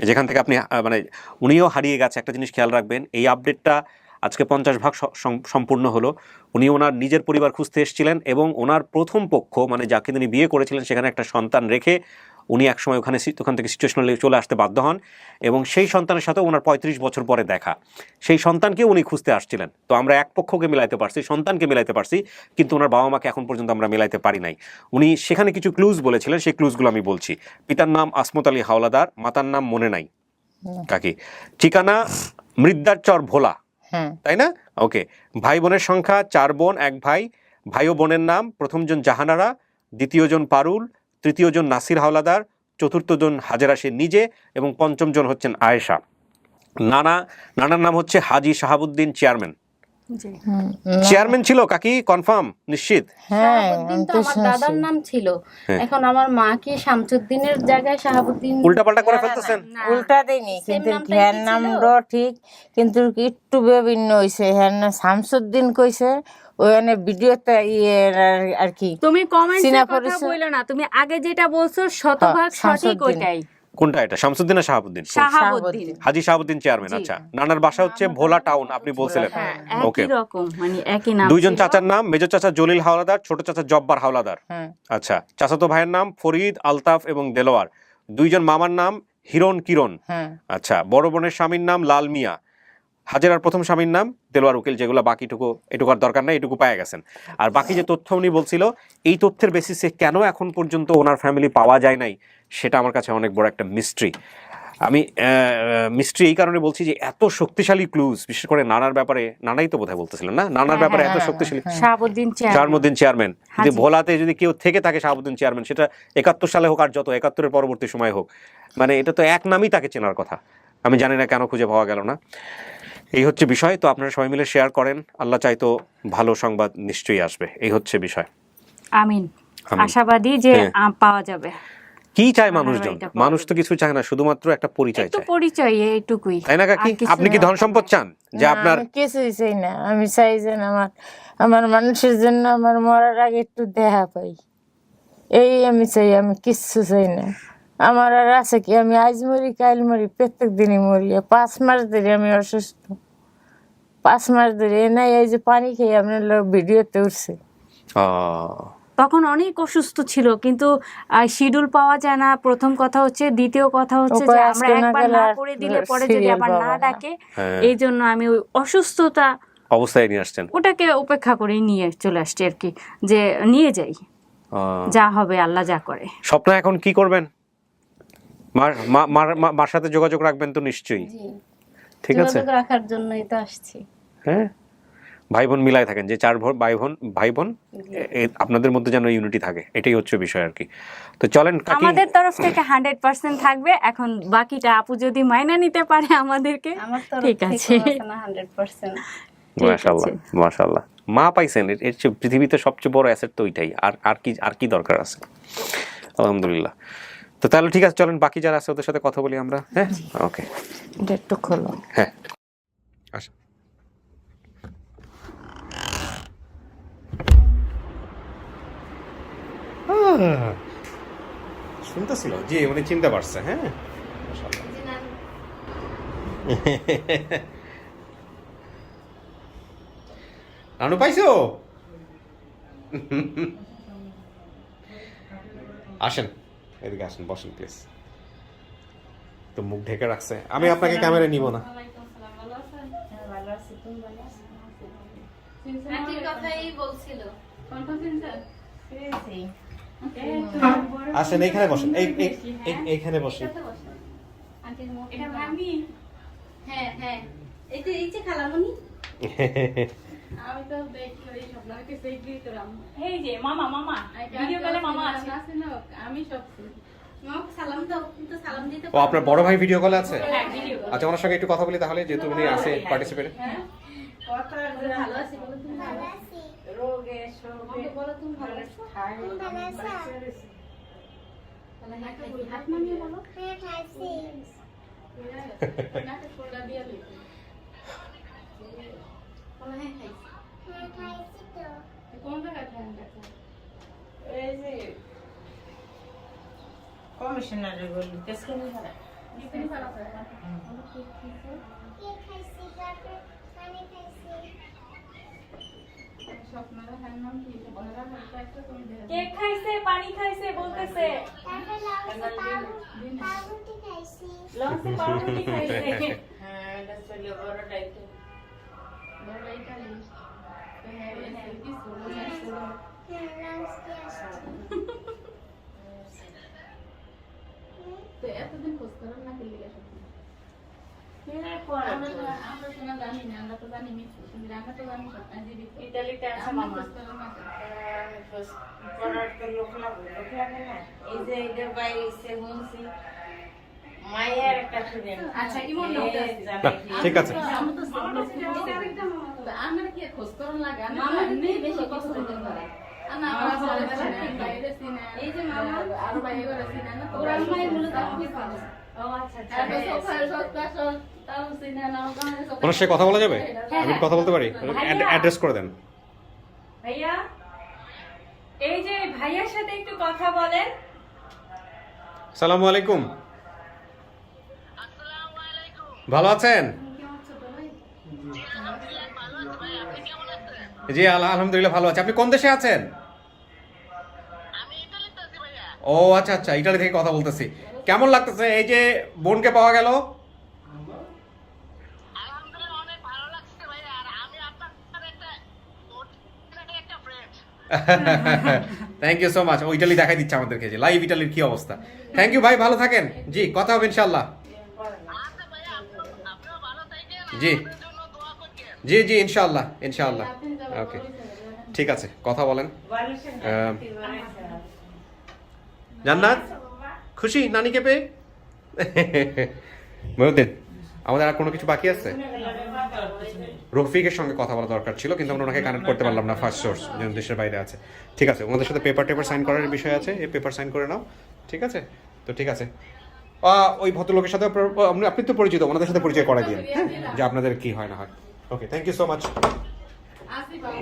যেখান থেকে আপনি মানে উনিও হারিয়ে গেছে। একটা জিনিস খেয়াল রাখবেন, এই আপডেটটা আজকে 50 ভাগ সম্পূর্ণ হলো। উনি ওনার নিজের পরিবার খুঁজতে এসেছিলেন এবং ওনার প্রথম পক্ষ মানে যাকে তিনি বিয়ে করেছিলেন সেখানে একটা সন্তান রেখে উনি একসময় ওখান থেকে সিচুয়েশনালি চলে আসতে বাধ্য হন এবং সেই সন্তানের সাথে ওনার 35 বছর পরে দেখা, সেই সন্তানকে উনি খুঁজতে আসছিলেন। তো আমরা এক পক্ষকে মিলাইতে পারছি, সন্তানকে মিলাইতে পারছি, কিন্তু ওনার বাবা মাকে এখন পর্যন্ত আমরা মিলাইতে পারি নাই। উনি সেখানে কিছু ক্লুজ বলেছিলেন, সেই ক্লুজগুলো আমি বলছি। পিতার নাম আসমত আলী হাওলাদার, মাতার নাম মনে নাই কাকি, ঠিকানা মৃদ্দারচর ভোলা, তাই না? ওকে। ভাই বোনের সংখ্যা 4 বোন 1 ভাই। ভাই ও বোনের নাম, প্রথম জন জাহানারা, দ্বিতীয় জন পারুল, তৃতীয় জন নাসির হাওলাদার, চতুর্থ জন হাজেরা সে নিজে এবং পঞ্চম জন হচ্ছেন আয়েশা। নানার নাম হচ্ছে হাজি শাহাবুদ্দিন চেয়ারম্যান। চেয়ারম্যান ছিল কাকি, কনফার্ম, নিশ্চিত? শাহাবুদ্দিন তো আমার দাদার নাম ছিল, এখন আমার মা কি শামসুদ্দিনের জায়গায় শাহাবুদ্দিন উল্টাপাল্টা করে ফেলতেছেন? উল্টা দেয়নি, কিন্তু হ্যার নামটা ঠিক, কিন্তু একটু বিভিন্ন হয়েছে। হ্যার নাম শামসুদ্দিন কইছে ওখানে ভিডিওতে আর কি। তুমি কমেন্টে সিনা কথা পরিচয়। বইলো না, তুমি আগে যেটা বলছো শতভাগ সঠিক শামসুদ্দিন। ওইটাই। কোনটা এটা, শামসুদ্দিন না শাহাবুদ্দিন? শাহাবুদ্দিন। হাজি শাহাবুদ্দিন চেয়ারম্যান। আচ্ছা, নানার বাসা হচ্ছে ভোলা টাউন, আপনি বলছিলেন। হ্যাঁ, ওকে। একই রকম, মানে একই নাম। দুইজন ছিল। চাচার নাম, মেজর চাচা জলিল হাওলাদার, ছোট চাচা জব্বার হাওলাদার। আচ্ছা, চাচাতো ভাইয়ের নাম ফরিদ, আলতাফ এবং দেলোয়ার। দুইজন মামার নাম হিরণ কিরণ। আচ্ছা, বড় বোনের স্বামীর নাম লাল মিয়া। হাজেরার প্রথম স্বামীর নাম দেলোয়ার উকিল। যেগুলো বাকিটুকু, এটুকু আর দরকার নাই, এটুকু পাওয়া গেছেন। আর বাকি যে তথ্য উনি বলছিল, এই তথ্যের বেসিসে কেন এখন পর্যন্ত ওনার ফ্যামিলি পাওয়া যায় নাই, সেটা আমার কাছে অনেক বড় একটা মিস্ট্রি। আমি মিস্ট্রি এই কারণে বলছি যে এত শক্তিশালী ক্লুজ, বিশেষ করে নানার ব্যাপারে, নানাই তো বোধহয় বলতেছিলেন না, নানার ব্যাপারে এত শক্তিশালী। শাহাবুদ্দিন শাহাবুদ্দিন চেয়ারম্যান, যদি ভোলাতে যদি কেউ থেকে থাকে শাহাবুদ্দিন চেয়ারম্যান, সেটা 71 সালে হোক আর যত 71-এর পরবর্তী সময় হোক, মানে এটা তো এক নামই তাকে চেনার কথা। আমি জানি না কেন খুঁজে পাওয়া গেল না। এই হচ্ছে বিষয়। তো আপনারা সবাই মিলে শেয়ার করেন, আল্লাহ চাইতো ভালো সংবাদ নিশ্চয়ই আসবে। এই হচ্ছে বিষয়। আমিন। আশাবাদী যে পাওয়া যাবে। কি চায় মানুষজন? মানুষ তো কিছু চায় না, শুধুমাত্র একটা পরিচয় একটু চায়। পরিচয়, এইটুকুই। তাই না কাকি? আপনি কি ধন সম্পদ চান যে আপনার? কিছুই চাই না, আমি চাই যে আমার মানুষের জন্য আমার মরার আগে একটু দেখা পাই, এই আমি চাই। আমি কিচ্ছু চাই না। আমার আর আছে কি, আমি আজ মরি কাল মরি, প্রত্যেক দিনই মরি। 5 মাস ধরে আমি অসুস্থ, 5 মাস ধরে। নাই এই যে পানি খেয়ে আপনার ভিডিওতে উঠছে। তখন অনেক অসুস্থ ছিল, কিন্তু শিডিউল পাওয়া যায় না, প্রথম কথা হচ্ছে। দ্বিতীয় কথা হচ্ছে যে আমরা একবার না করে দিলে পরে যদি আবার না ডাকে, এই জন্য আমি ওই অসুস্থতা অবস্থায় নিয়ে আসছেন, ওটাকে উপেক্ষা করে নিয়ে চলে আসছি আর কি, যে নিয়ে যাই, যা হবে আল্লাহ যা করে। স্বপ্ন এখন কি করবেন? মার সাথে যোগাযোগ রাখবেন তো নিশ্চয়ই? ঠিক আছে, যোগাযোগ রাখার জন্যই তো আসছি। হ্যাঁ, ভাই বোন মিলাই থাকেন, যে 4 ভাই বোন আপনাদের মধ্যে যেন ইউনিটি থাকে, এটাই হচ্ছে বিষয় আর কি। তো চলেন কাকি, আমাদের তরফ থেকে 100% থাকবে। এখন বাকিটা আপু যদি মাইনা নিতে পারে আমাদেরকে, আমার তো ঠিক আছে। 100%। মাশাআল্লাহ মাশাআল্লাহ। মা পাইছেন, এর চেয়ে পৃথিবীতে সবচেয়ে বড় অ্যাসেট তো ওইটাই। আর কি দরকার আছে? আলহামদুলিল্লাহ। তো তাহলে ঠিক আছে, চলেন বাকি যারা আছে ওদের সাথে কথা বলি আমরা। হ্যাঁ, ওকে, এটা একটু খোলো। হ্যাঁ আসেন। শুনতেছিল জি, উনি চিনতে পারছে। হ্যাঁ রানু পাইছো? আসেন এদিকে আসেন, বসেন প্লিজ। তো মুখ ঢেকে রাখছে, আমি আপনাকে ক্যামেরা নিব না। আন্টির কথাই বলছিল। আসেন এইখানে বসেন, এইখানে বসেন। আন্টির মুখ এটা ভাবি, হ্যাঁ হ্যাঁ, এই যে খালামণি। আমি তো দেখি ওই সব নাকি সেই দিতাম এই যে মামা ভিডিও কলে মামা আছে। আমি সব মামাকে সালাম দাও, কিন্তু সালাম দিতে ও আপনার বড় ভাই ভিডিও কলে আছে? হ্যাঁ, ভিডিও কল। আচ্ছা, ওনার সঙ্গে একটু কথা বলি তাহলে, যেহেতু উনি আছে পার্টিসিপেটে। ভালো আছি, বলো তুমি ভালো আছি। রোগে শোকে বলো তুমি ভালো আছো। খাই ভালো আছো? হাত নামিয়ে বলো। নাকে ফোড়া দিয়ে লিখি বলো হ্যাঁ খাইছি। কোন জায়গায় ধ্যান রাখা এই যে কমিশনারের গলি কেসকেনি ভাড়া ডিপেন্ড করা করে। স্বপ্নরা হ্যাঁ নাম কি বলা হচ্ছে একটা তুমি দেখো কেক খাইছে, পানি খাইছে বলতেছে, লঞ্চে পাউরুটি খাইছে। হ্যাঁ এটা চলে বড় ডাইতে বড় ডাইটা হ্যাঁ কি শুরু তো এতদিন খোঁজ করার না গেলে আমরা শোনা জানি না, আমরা তো জানি মিছি, কিন্তু আমরা তো জানি সব জীবিত ইতালিতে আছে মামা। আচ্ছা ইমন লোক আছে। না, ঠিক আছে। আমরা কি খোঁজ করার লাগে মামা এমনি বেশি পছন্দ করে। এই যে মামা আরো বাইরে করে চিনে না ওর আম্মাই মূলত আমাকে ভালো। ও আচ্ছা আচ্ছা। ওনার সাথে কথা বলা যাবে? আমি কি কথা বলতে পারি? অ্যাড্রেস করে দেন। ভাইয়া, এই যে ভাইয়ার সাথে একটু কথা বলেন। সালামু আলাইকুম। ভালো আছেন? জি আলহামদুলিল্লাহ ভালো আছি। আপনি কোন দেশে আছেন? ও আচ্ছা আচ্ছা, ইটালি থেকে কথা বলতেছি। কেমন লাগতেছে এই যে বোনকে পাওয়া গেল? Thank you so much. ও ইটালি দেখাই দিচ্ছে আমাদেরকে, যে লাইভ ইটালির কি অবস্থা। থ্যাংক ইউ ভাই, ভালো থাকেন। জি, কথা হবে ইনশাআল্লাহ। জি জি জি, ইনশাআল্লাহ ইনশাআল্লাহ। ওকে, ঠিক আছে, কথা বলেন। জান্নাত খুশি নানিকে পেয়ে? মহিউদ্দিন, আমাদের আর কোনো কিছু বাকি আছে? রফিকের সঙ্গে কথা বলা দরকার ছিল, কিন্তু আমরা ওনাকে কানেক্ট করতে পারলাম না, ফার্স্ট সোর্স যেন দেশের বাইরে আছে। ঠিক আছে, ওনাদের সাথে পেপার সাইন করার বিষয় আছে, এই পেপার সাইন করে নাও। ঠিক আছে, তো ঠিক আছে। ওই ভদ্রলোকের সাথে আপনি তো পরিচিত, ওনাদের সাথে পরিচয় করাই দিন, হ্যাঁ, যে আপনাদের কি হয় না হয়। ওকে, থ্যাংক ইউ সো মাচ। আসি বাবা